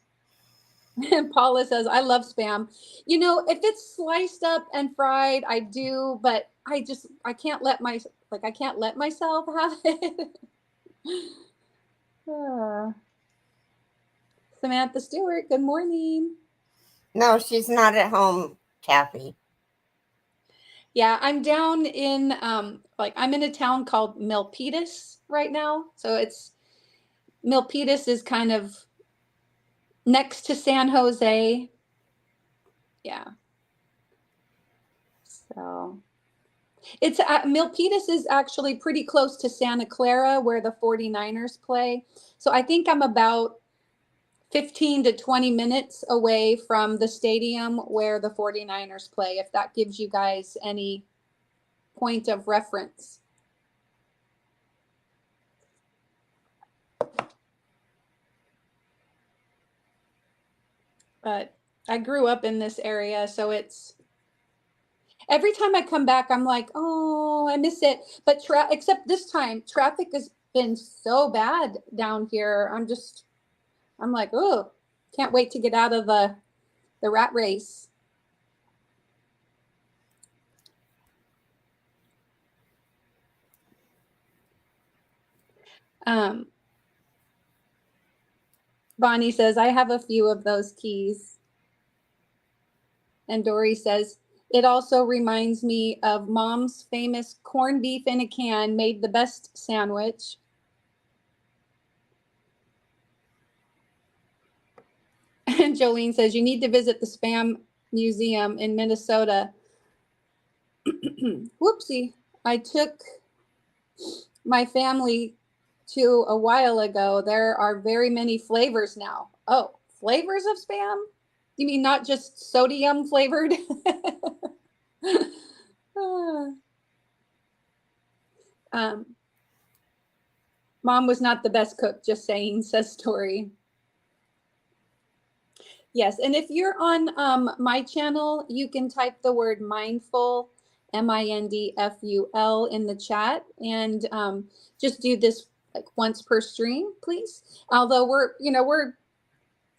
Speaker 2: And Paula says, I love spam. If it's sliced up and fried, I do, but I can't let myself have it. Samantha Stewart, good morning.
Speaker 1: No, she's not at home, Kathy.
Speaker 2: Yeah, I'm down in I'm in a town called Milpitas right now. So Milpitas is kind of next to San Jose. Yeah. So it's Milpitas is actually pretty close to Santa Clara, where the 49ers play. So I think I'm about 15 to 20 minutes away from the stadium where the 49ers play, if that gives you guys any point of reference. But I grew up in this area, so every time I come back, I'm like, oh, I miss it. But except this time, traffic has been so bad down here. I'm like, oh, Can't wait to get out of the rat race. Bonnie says, I have a few of those keys. And Dory says, it also reminds me of Mom's famous corned beef in a can made the best sandwich. And Jolene says, you need to visit the Spam Museum in Minnesota. Whoopsie. I took my family to a while ago. There are very many flavors now. Oh, flavors of Spam? You mean not just sodium flavored? Mom was not the best cook, just saying, says Tori. Yes, and if you're on my channel, you can type the word mindful, MINDFUL in the chat, and just do this like once per stream, please. Although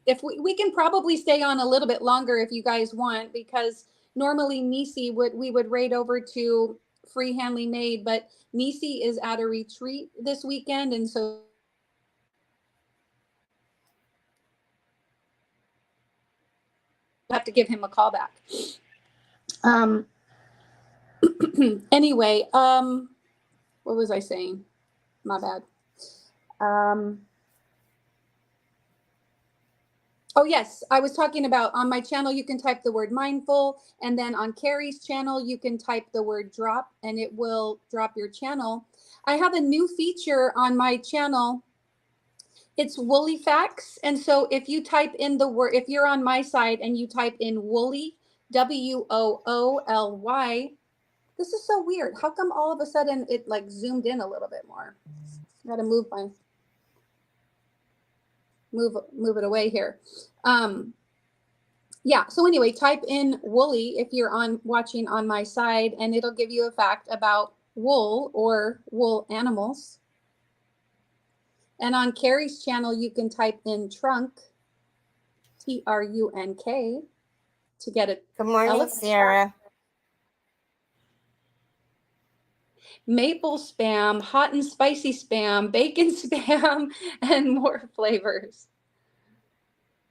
Speaker 2: if we can probably stay on a little bit longer if you guys want, because normally Nisi we would raid over to Free Handly Made, but Nisi is at a retreat this weekend, and so have to give him a call back. Anyway, what was I saying? My bad. Oh, yes, I was talking about on my channel, you can type the word mindful, and then on Carrie's channel, you can type the word drop, and it will drop your channel. I have a new feature on my channel. It's Woolly Facts. And so if you type in the word, if you're on my side and you type in Woolly, WOOLY, this is so weird. How come all of a sudden it like zoomed in a little bit more? I got to move it away here. Yeah, so anyway, type in Woolly if you're watching on my side, and it'll give you a fact about wool or wool animals. And on Carrie's channel, you can type in trunk, TRUNK, to get it.
Speaker 1: Good morning, Sarah.
Speaker 2: Maple Spam, hot and spicy Spam, bacon Spam, and more flavors.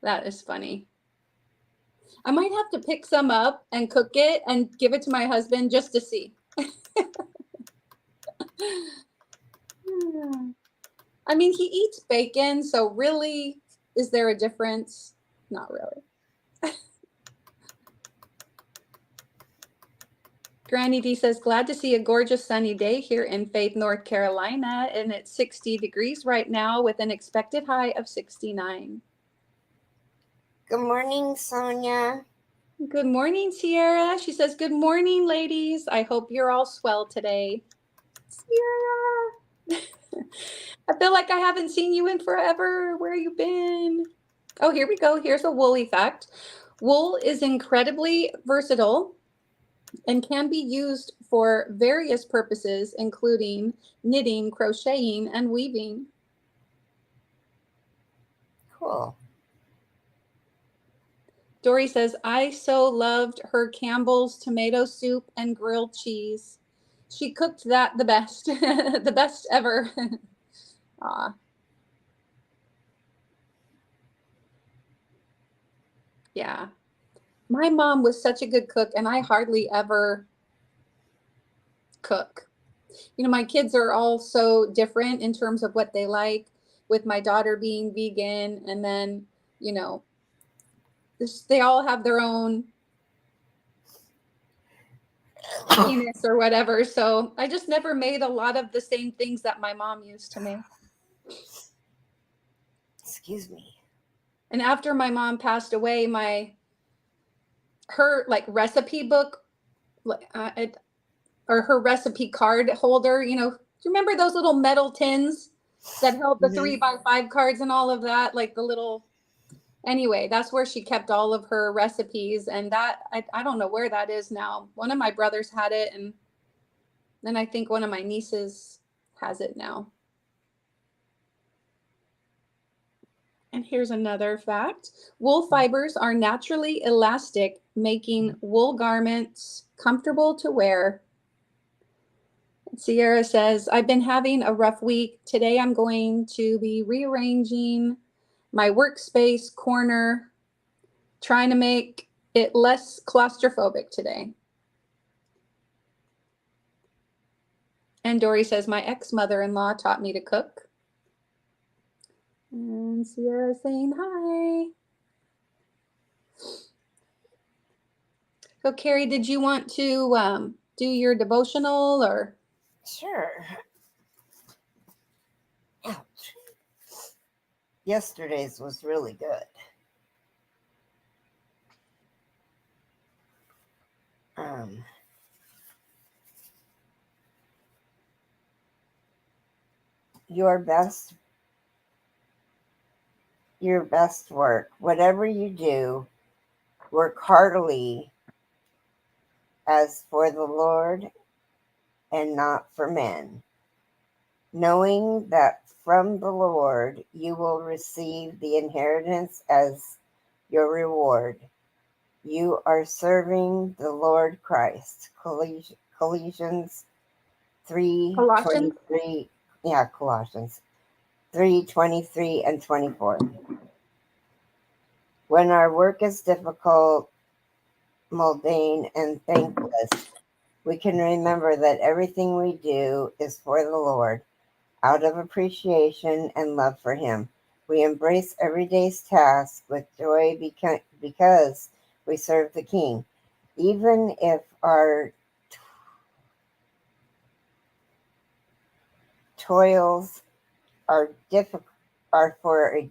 Speaker 2: That is funny. I might have to pick some up and cook it and give it to my husband just to see. I mean, he eats bacon, so really, is there a difference? Not really. Granny D says, glad to see a gorgeous sunny day here in Faith, North Carolina, and it's 60 degrees right now with an expected high of 69.
Speaker 1: Good morning, Sonia.
Speaker 2: Good morning, Sierra. She says, good morning, ladies. I hope you're all swell today. Sierra. I feel like I haven't seen you in forever. Where you been? Oh, here we go. Here's a woolly fact. Wool is incredibly versatile and can be used for various purposes, including knitting, crocheting, and weaving.
Speaker 1: Cool.
Speaker 2: Dory says, I so loved her Campbell's tomato soup and grilled cheese. She cooked that the best, the best ever. Aw. Yeah. My mom was such a good cook, and I hardly ever cook. You know, my kids are all so different in terms of what they like, with my daughter being vegan, and then, you know, they all have their own penis or whatever. So I just never made a lot of the same things that my mom used to make.
Speaker 1: Excuse me.
Speaker 2: And after my mom passed away, her like recipe book, or her recipe card holder, you know, do you remember those little metal tins that held the 3x5 cards and all of that? Like the little, anyway, that's where she kept all of her recipes. And that, I don't know where that is now. One of my brothers had it, and then I think one of my nieces has it now. And here's another fact. Wool fibers are naturally elastic, making wool garments comfortable to wear. Sierra says, I've been having a rough week. Today I'm going to be rearranging my workspace corner, trying to make it less claustrophobic today. And Dory says, my ex-mother-in-law taught me to cook. And Sierra saying hi. So Carrie, did you want to do your devotional or?
Speaker 1: Sure. Ouch. Yesterday's was really good. Your best work, whatever you do, work heartily as for the Lord and not for men, knowing that from the Lord you will receive the inheritance as your reward. You are serving the Lord Christ. Colossians 3:23. Yeah, Colossians 3:23 and 24. When our work is difficult, mundane, and thankless, we can remember that everything we do is for the Lord, out of appreciation and love for Him. We embrace everyday's tasks with joy because we serve the King. Even if our toils are for a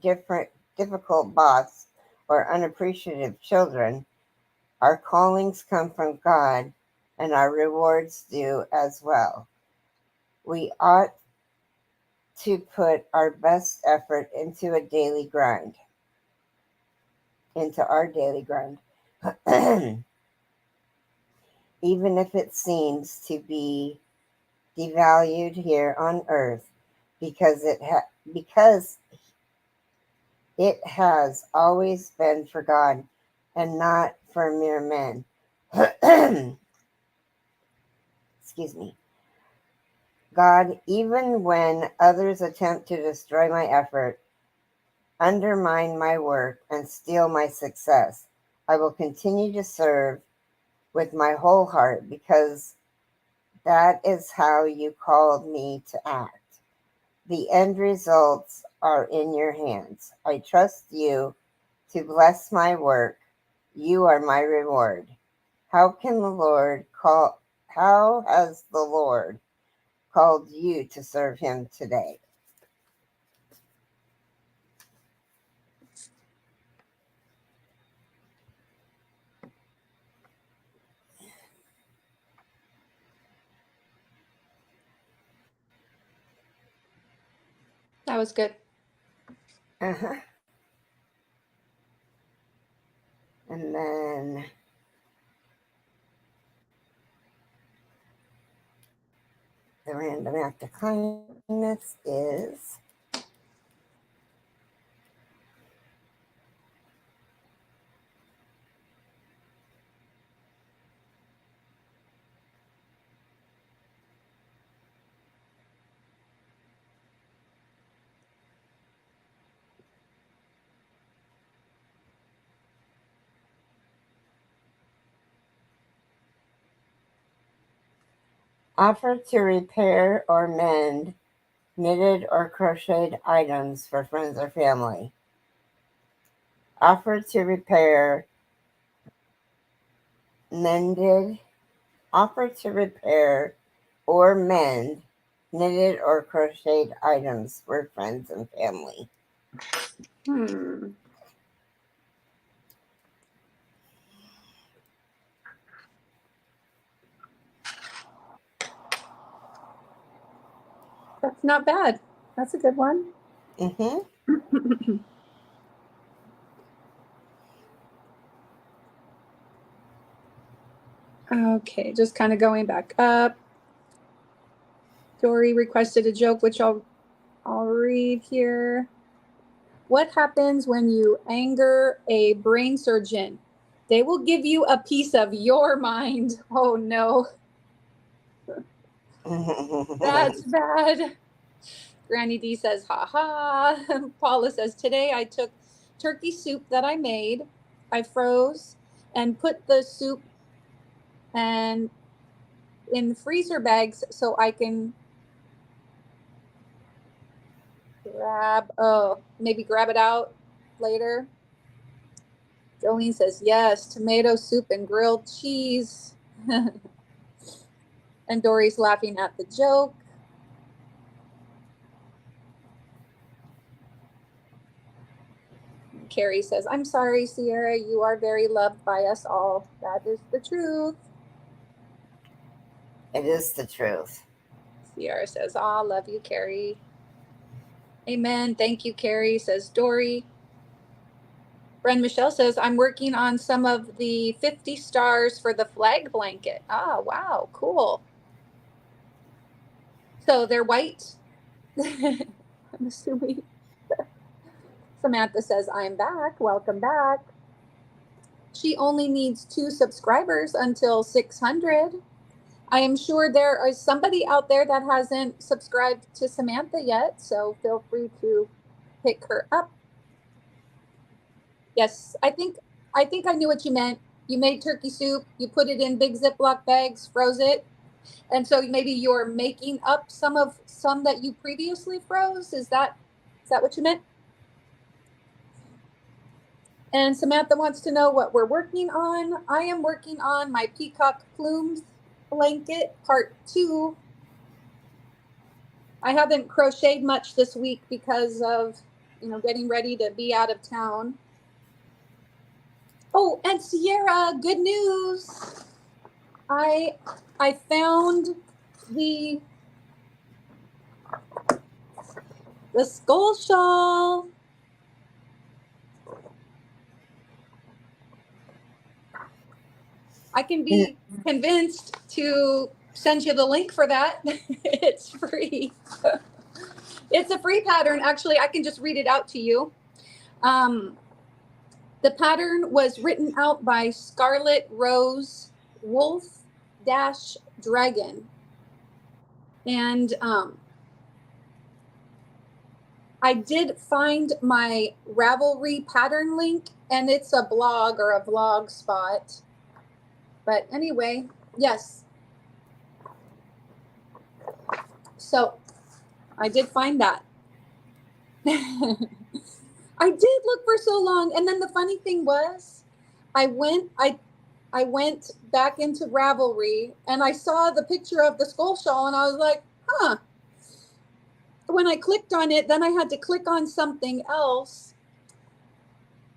Speaker 1: difficult boss or unappreciative children, our callings come from God and our rewards do as well. We ought to put our best effort into our daily grind. Even if it seems to be devalued here on earth, because it has always been for God and not for mere men. Excuse me. God, even when others attempt to destroy my effort, undermine my work, and steal my success, I will continue to serve with my whole heart because that is how you called me to act. The end results are in your hands. I trust you to bless my work. You are my reward. How has the Lord called you to serve Him today?
Speaker 2: That was good.
Speaker 1: Uh-huh. And then the random act of kindness is offer to repair or mend knitted or crocheted items for friends or family. Offer to repair mended Offer to repair or mend knitted or crocheted items for friends and family.
Speaker 2: That's not bad. That's a good one.
Speaker 1: Mm-hmm.
Speaker 2: Okay, just kind of going back up. Dory requested a joke, which I'll read here. What happens when you anger a brain surgeon? They will give you a piece of your mind. Oh no, that's bad. Granny D says, ha ha. Paula says, today I took turkey soup that I made. I froze and put the soup and in freezer bags so I can maybe grab it out later. Jolene says, yes, tomato soup and grilled cheese. And Dory's laughing at the joke. Carrie says, I'm sorry, Sierra, you are very loved by us all. That is the truth.
Speaker 1: It is the truth.
Speaker 2: Sierra says, aw, love you, Carrie. Amen. Thank you, Carrie, says Dory. Bren Michelle says, I'm working on some of the 50 stars for the flag blanket. Ah, wow, cool. So they're white. I'm assuming. Samantha says, I'm back. Welcome back. She only needs 2 subscribers until 600. I am sure there is somebody out there that hasn't subscribed to Samantha yet, so feel free to pick her up. Yes, I think I knew what you meant. You made turkey soup, you put it in big Ziploc bags, froze it, and so maybe you're making up some that you previously froze. Is that what you meant? And Samantha wants to know what we're working on. I am working on my peacock plumes blanket part 2. I haven't crocheted much this week because of, getting ready to be out of town. Oh, and Sierra, good news. I found the skull shawl. I can be convinced to send you the link for that. It's free. It's a free pattern. Actually, I can just read it out to you. The pattern was written out by Scarlet Rose Wolf Dragon. And I did find my Ravelry pattern link, and it's a blog or a vlog spot. But anyway, yes. So I did find that. I did look for so long. And then the funny thing was, I went back into Ravelry and I saw the picture of the skull shawl and I was like, huh. When I clicked on it, then I had to click on something else.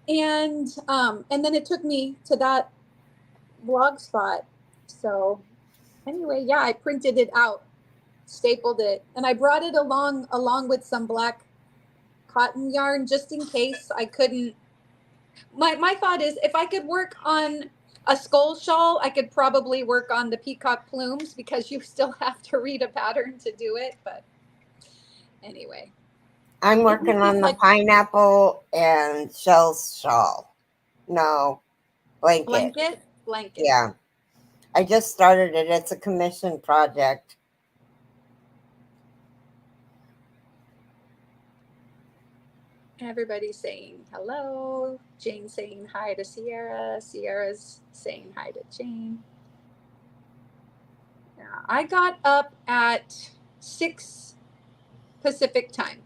Speaker 2: And then it took me to that blog spot. So anyway, yeah, I printed it out, stapled it, and I brought it along with some black cotton yarn just in case I couldn't. My thought is if I could work on a skull shawl, I could probably work on the peacock plumes because you still have to read a pattern to do it. But anyway.
Speaker 1: I'm working on the pineapple and shell shawl. No, blanket.
Speaker 2: Blanket.
Speaker 1: Yeah. I just started it. It's a commission project.
Speaker 2: Everybody's saying hello. Jane's saying hi to Sierra. Sierra's saying hi to Jane. Yeah, I got up at 6 Pacific time.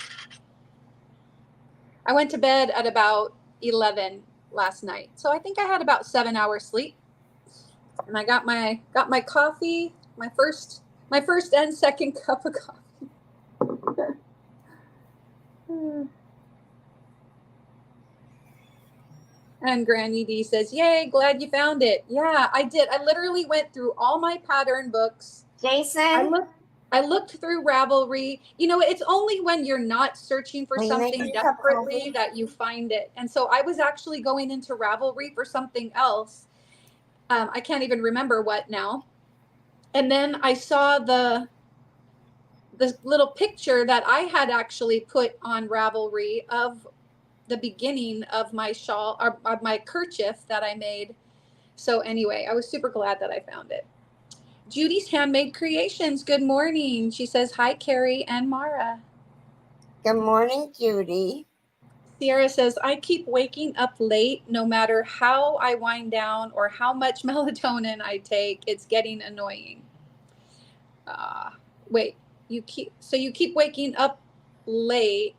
Speaker 2: I went to bed at about 11 last night. So I think I had about 7 hours sleep. And I got my coffee, my first and second cup of coffee. And Granny D says, yay, glad you found it. Yeah, I did. I literally went through all my pattern books.
Speaker 1: Jason?
Speaker 2: I looked through Ravelry. It's only when you're not searching for something desperately that you find it. And so I was actually going into Ravelry for something else. I can't even remember what now. And then I saw the little picture that I had actually put on Ravelry of the beginning of my shawl or my kerchief that I made. So anyway, I was super glad that I found it. Judy's Handmade Creations, good morning. She says, hi, Carrie and Mara.
Speaker 1: Good morning, Judy.
Speaker 2: Sierra says, I keep waking up late no matter how I wind down or how much melatonin I take. It's getting annoying. Wait, you keep waking up late.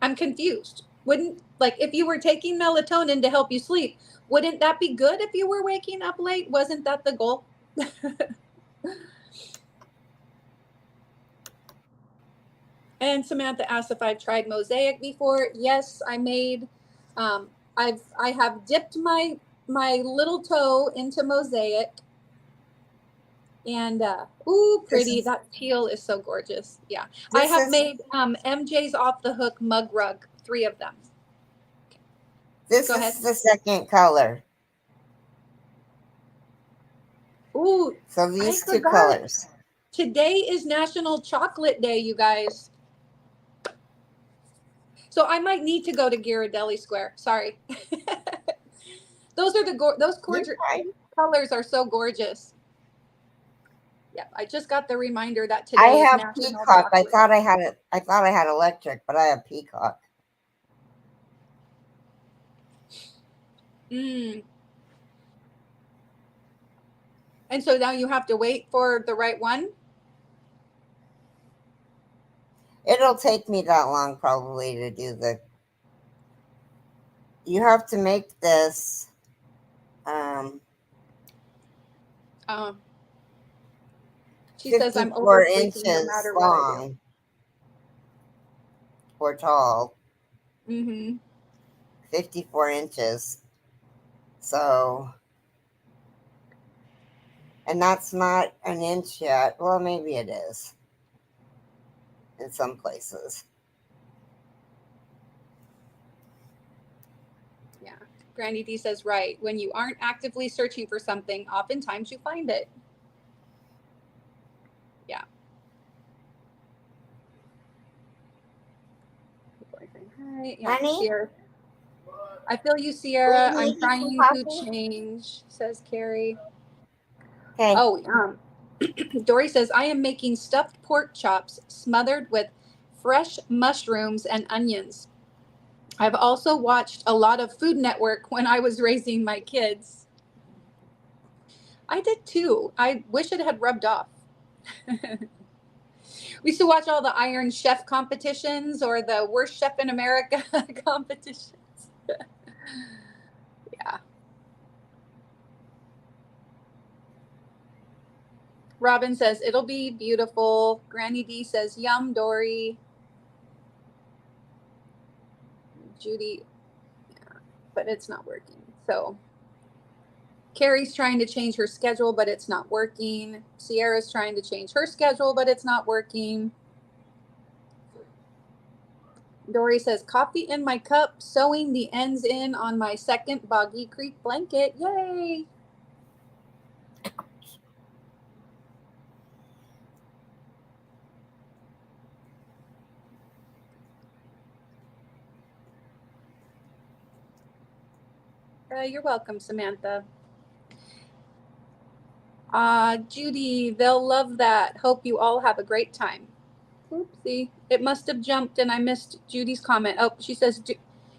Speaker 2: I'm confused. Wouldn't, like, if you were taking melatonin to help you sleep, wouldn't that be good if you were waking up late? Wasn't that the goal? And Samantha asked if I've tried mosaic before. Yes, I made. I have dipped my little toe into mosaic, and ooh, pretty. That teal is so gorgeous. Yeah, I have made MJ's Off the Hook mug rug, 3 of them.
Speaker 1: This
Speaker 2: Go
Speaker 1: is
Speaker 2: ahead.
Speaker 1: the second color.
Speaker 2: Ooh,
Speaker 1: so these 2 colors.
Speaker 2: Today is National Chocolate Day, you guys. So I might need to go to Ghirardelli Square. Sorry. Those are those colors are so gorgeous. Yeah, I just got the reminder that today
Speaker 1: I
Speaker 2: is
Speaker 1: have
Speaker 2: National
Speaker 1: peacock.
Speaker 2: Chocolate.
Speaker 1: I thought I had electric, but I have peacock.
Speaker 2: And so now you have to wait for the right one?
Speaker 1: It'll take me that long probably to do the. You have to make this.
Speaker 2: She says I'm
Speaker 1: 54
Speaker 2: over
Speaker 1: inches
Speaker 2: no matter
Speaker 1: long or tall. 54 inches. So, and that's not an inch yet. Well, maybe it is in some places.
Speaker 2: Yeah. Granny D says, right. When you aren't actively searching for something, oftentimes you find it. Yeah. Hi. Yeah,
Speaker 1: Honey?
Speaker 2: Sierra. I feel you, Sierra. I'm trying to change, says Carrie.
Speaker 1: Okay.
Speaker 2: Oh, Dory says, I am making stuffed pork chops smothered with fresh mushrooms and onions. I've also watched a lot of Food Network when I was raising my kids. I did too. I wish it had rubbed off. We used to watch all the Iron Chef competitions or the Worst Chef in America competitions. Yeah. Robin says, it'll be beautiful. Granny D says, yum, Dory. Judy, yeah, but it's not working. So Carrie's trying to change her schedule, but it's not working. Sierra's trying to change her schedule, but it's not working. Dory says, coffee in my cup, sewing the ends in on my second Boggy Creek blanket. Yay! You're welcome, Samantha. Judy, they'll love that. Hope you all have a great time. Oopsie. It must have jumped and I missed Judy's comment. Oh, she says,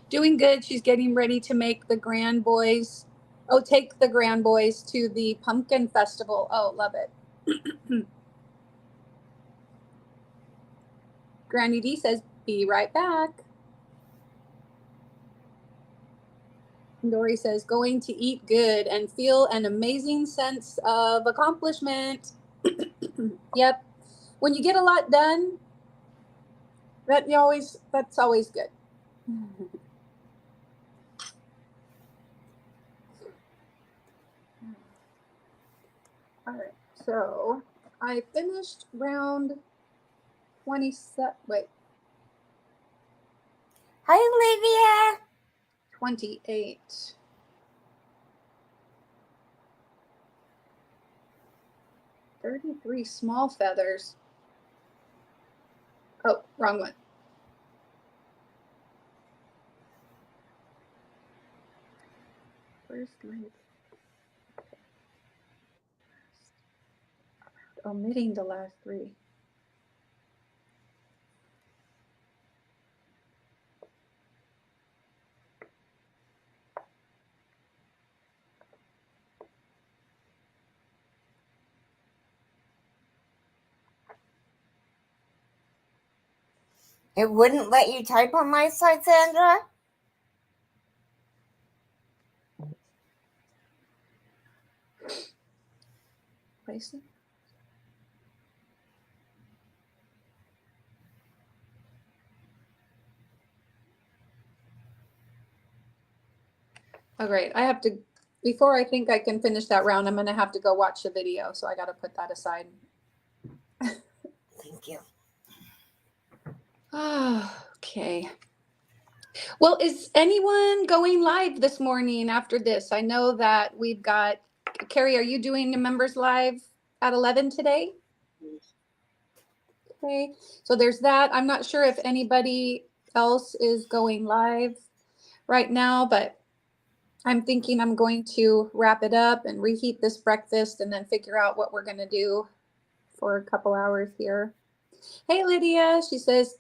Speaker 2: doing good. She's getting ready to make the grand boys. Oh, take the grand boys to the pumpkin festival. Oh, love it. Granny D says, be right back. Dory says, going to eat good and feel an amazing sense of accomplishment. Yep. When you get a lot done, that's always good. All right. So I finished round 27. Wait.
Speaker 1: Hi, Olivia.
Speaker 2: 28. 33 small feathers. Wrong one. First live. Omitting the last three.
Speaker 1: It wouldn't let you type on my side, Sandra?
Speaker 2: Place it. Oh, great. I have to, before I think I can finish that round, I'm going to have to go watch the video. So I got to put that aside.
Speaker 1: Thank you.
Speaker 2: Okay. Well, is anyone going live this morning after this? I know that we've got, Carrie, are you doing the members live at 11 today? Okay, so there's that. I'm not sure if anybody else is going live right now, but I'm thinking I'm going to wrap it up and reheat this breakfast and then figure out what we're going to do for a couple hours here. Hey, Lydia, she says,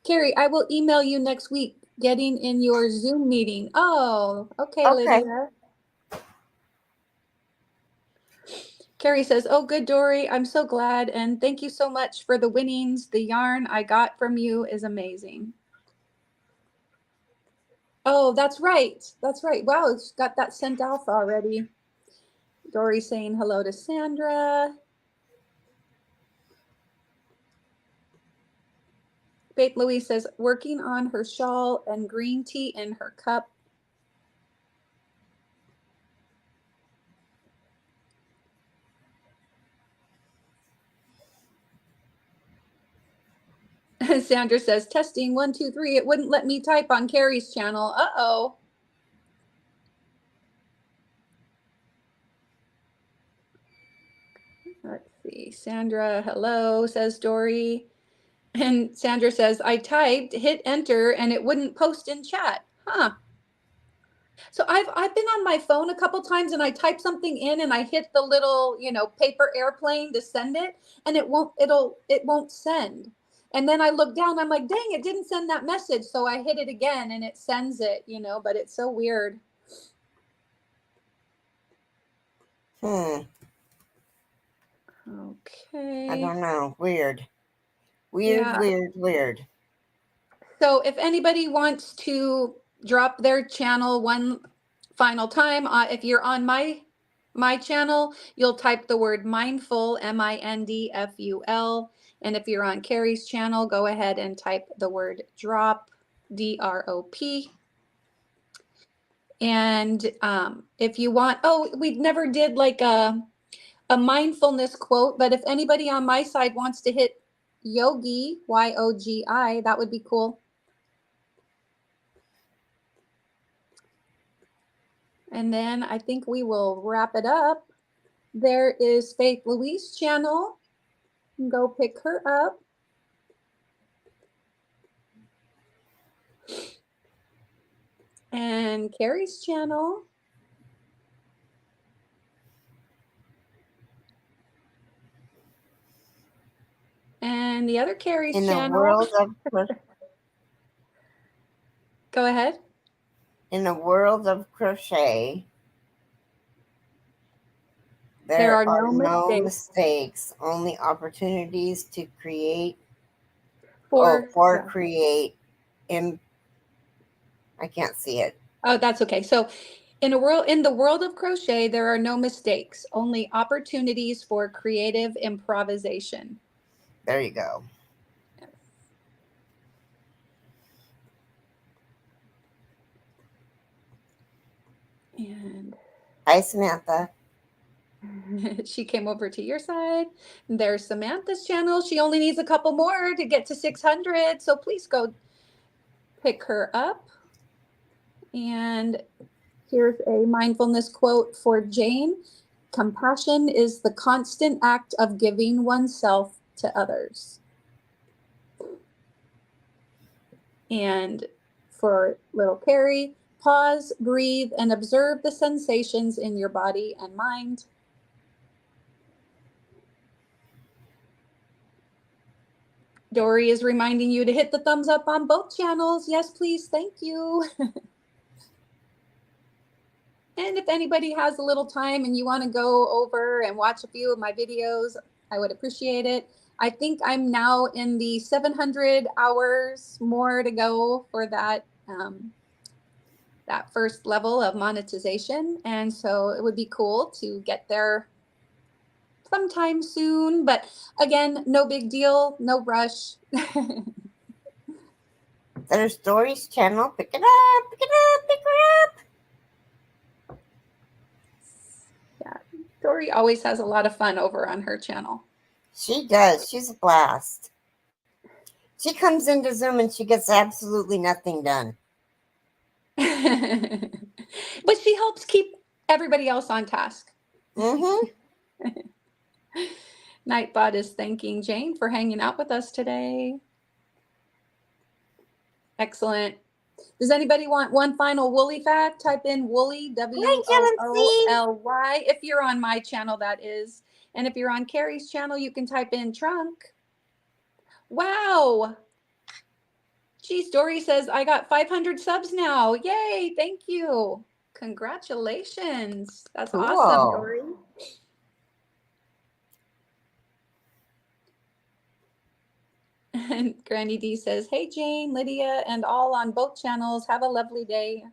Speaker 2: Carrie, I will email you next week getting in your Zoom meeting. Oh, okay, Lydia. Carrie says, oh, good, Dory. I'm so glad. And thank you so much for the winnings. The yarn I got from you is amazing. Oh, that's right. That's right. Wow, it's got that sent off already. Dory saying hello to Sandra. Faith Louise says, working on her shawl and green tea in her cup. Sandra says, testing 1, 2, 3. It wouldn't let me type on Carrie's channel. Uh-oh. Let's see. Sandra, hello, says Dory. And Sandra says, I typed, hit enter, and it wouldn't post in chat. Huh. So I've been on my phone a couple times and I type something in and I hit the little, paper airplane to send it, and it won't send. And then I look down, I'm like, dang, it didn't send that message. So I hit it again and it sends it, but it's so weird.
Speaker 1: Okay. I don't know. Weird.
Speaker 2: Yeah.
Speaker 1: Weird.
Speaker 2: So if anybody wants to drop their channel one final time, if you're on my channel, you'll type the word mindful, MINDFUL. And if you're on Carrie's channel, go ahead and type the word drop, DROP. And if you want, we never did like a mindfulness quote, but if anybody on my side wants to hit yogi, YOGI, that would be cool. And then I think we will wrap it up. There is Faith Louise channel. Go pick her up. And Carrie's channel. And the other Carrie's channel.
Speaker 1: In the world of
Speaker 2: Go ahead.
Speaker 1: In the world of crochet,
Speaker 2: There are no
Speaker 1: mistakes, only opportunities to create create. I can't see it.
Speaker 2: Oh, that's okay. So in the world of crochet, there are no mistakes, only opportunities for creative improvisation.
Speaker 1: There you go.
Speaker 2: And
Speaker 1: hi, Samantha.
Speaker 2: She came over to your side. There's Samantha's channel. She only needs a couple more to get to 600. So please go pick her up. And here's a mindfulness quote for Jane. Compassion is the constant act of giving oneself to others. And for little Carrie, pause, breathe, and observe the sensations in your body and mind. Dory is reminding you to hit the thumbs up on both channels. Yes, please. Thank you. And if anybody has a little time and you want to go over and watch a few of my videos, I would appreciate it. I think I'm now in the 700 hours more to go for that that first level of monetization. And so it would be cool to get there sometime soon. But again, no big deal, no rush.
Speaker 1: There's Dory's channel. Pick it up, pick it up, pick it up.
Speaker 2: Yeah, Dory always has a lot of fun over on her channel.
Speaker 1: She does. She's a blast. She comes into Zoom and she gets absolutely nothing done.
Speaker 2: But she helps keep everybody else on task.
Speaker 1: Mm-hmm.
Speaker 2: Nightbot is thanking Jane for hanging out with us today. Excellent. Does anybody want one final Woolly fact? Type in Woolly, W-O-O-L-Y. If you're on my channel, that is. And if you're on Carrie's channel, you can type in trunk. Wow. Geez, Dory says, I got 500 subs now. Yay, thank you. Congratulations. That's
Speaker 1: Cool.
Speaker 2: awesome, Dory. And Granny D says, hey, Jane, Lydia, and all on both channels. Have a lovely day.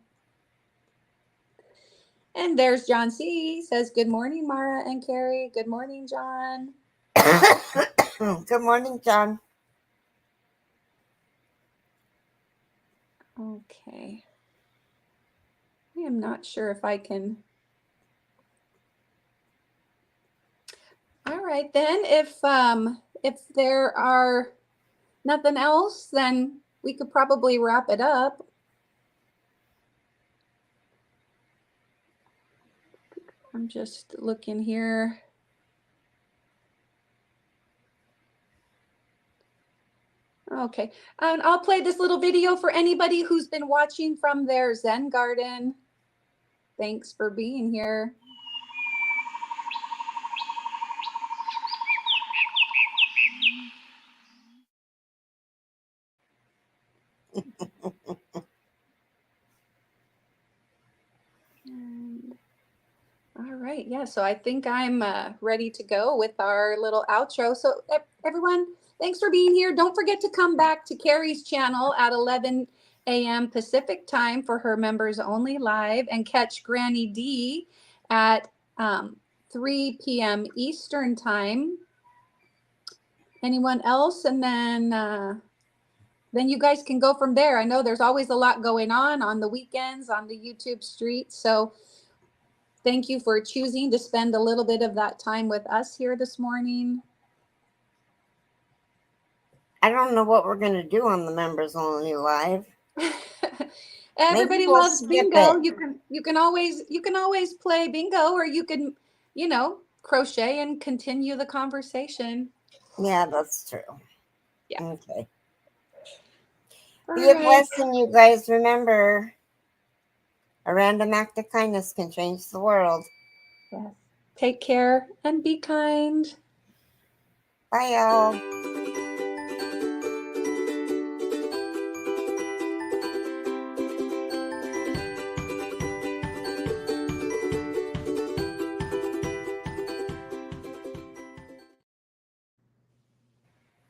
Speaker 2: And there's John C. Says, good morning, Mara and Carrie. Good morning, John.
Speaker 1: Good morning, John.
Speaker 2: Okay. I am not sure if I can. All right, then if there are nothing else, then we could probably wrap it up. I'm just looking here. Okay, and I'll play this little video for anybody who's been watching from their Zen garden. Thanks for being here. All right, yeah, so I think I'm ready to go with our little outro. So everyone, thanks for being here. Don't forget to come back to Carrie's channel at 11 a.m. Pacific time for her members only live, and catch Granny D at 3 p.m. Eastern time. Anyone else? And then you guys can go from there. I know there's always a lot going on the weekends on the YouTube street. So thank you for choosing to spend a little bit of that time with us here this morning.
Speaker 1: I don't know what we're going to do on the members only live.
Speaker 2: Everybody loves bingo. You can always play bingo, or you can, crochet and continue the conversation.
Speaker 1: Yeah, that's true.
Speaker 2: Yeah.
Speaker 1: Okay. Be a blessing, you guys. Remember, a random act of kindness can change the world.
Speaker 2: Yes. Take care and be kind.
Speaker 1: Bye, y'all.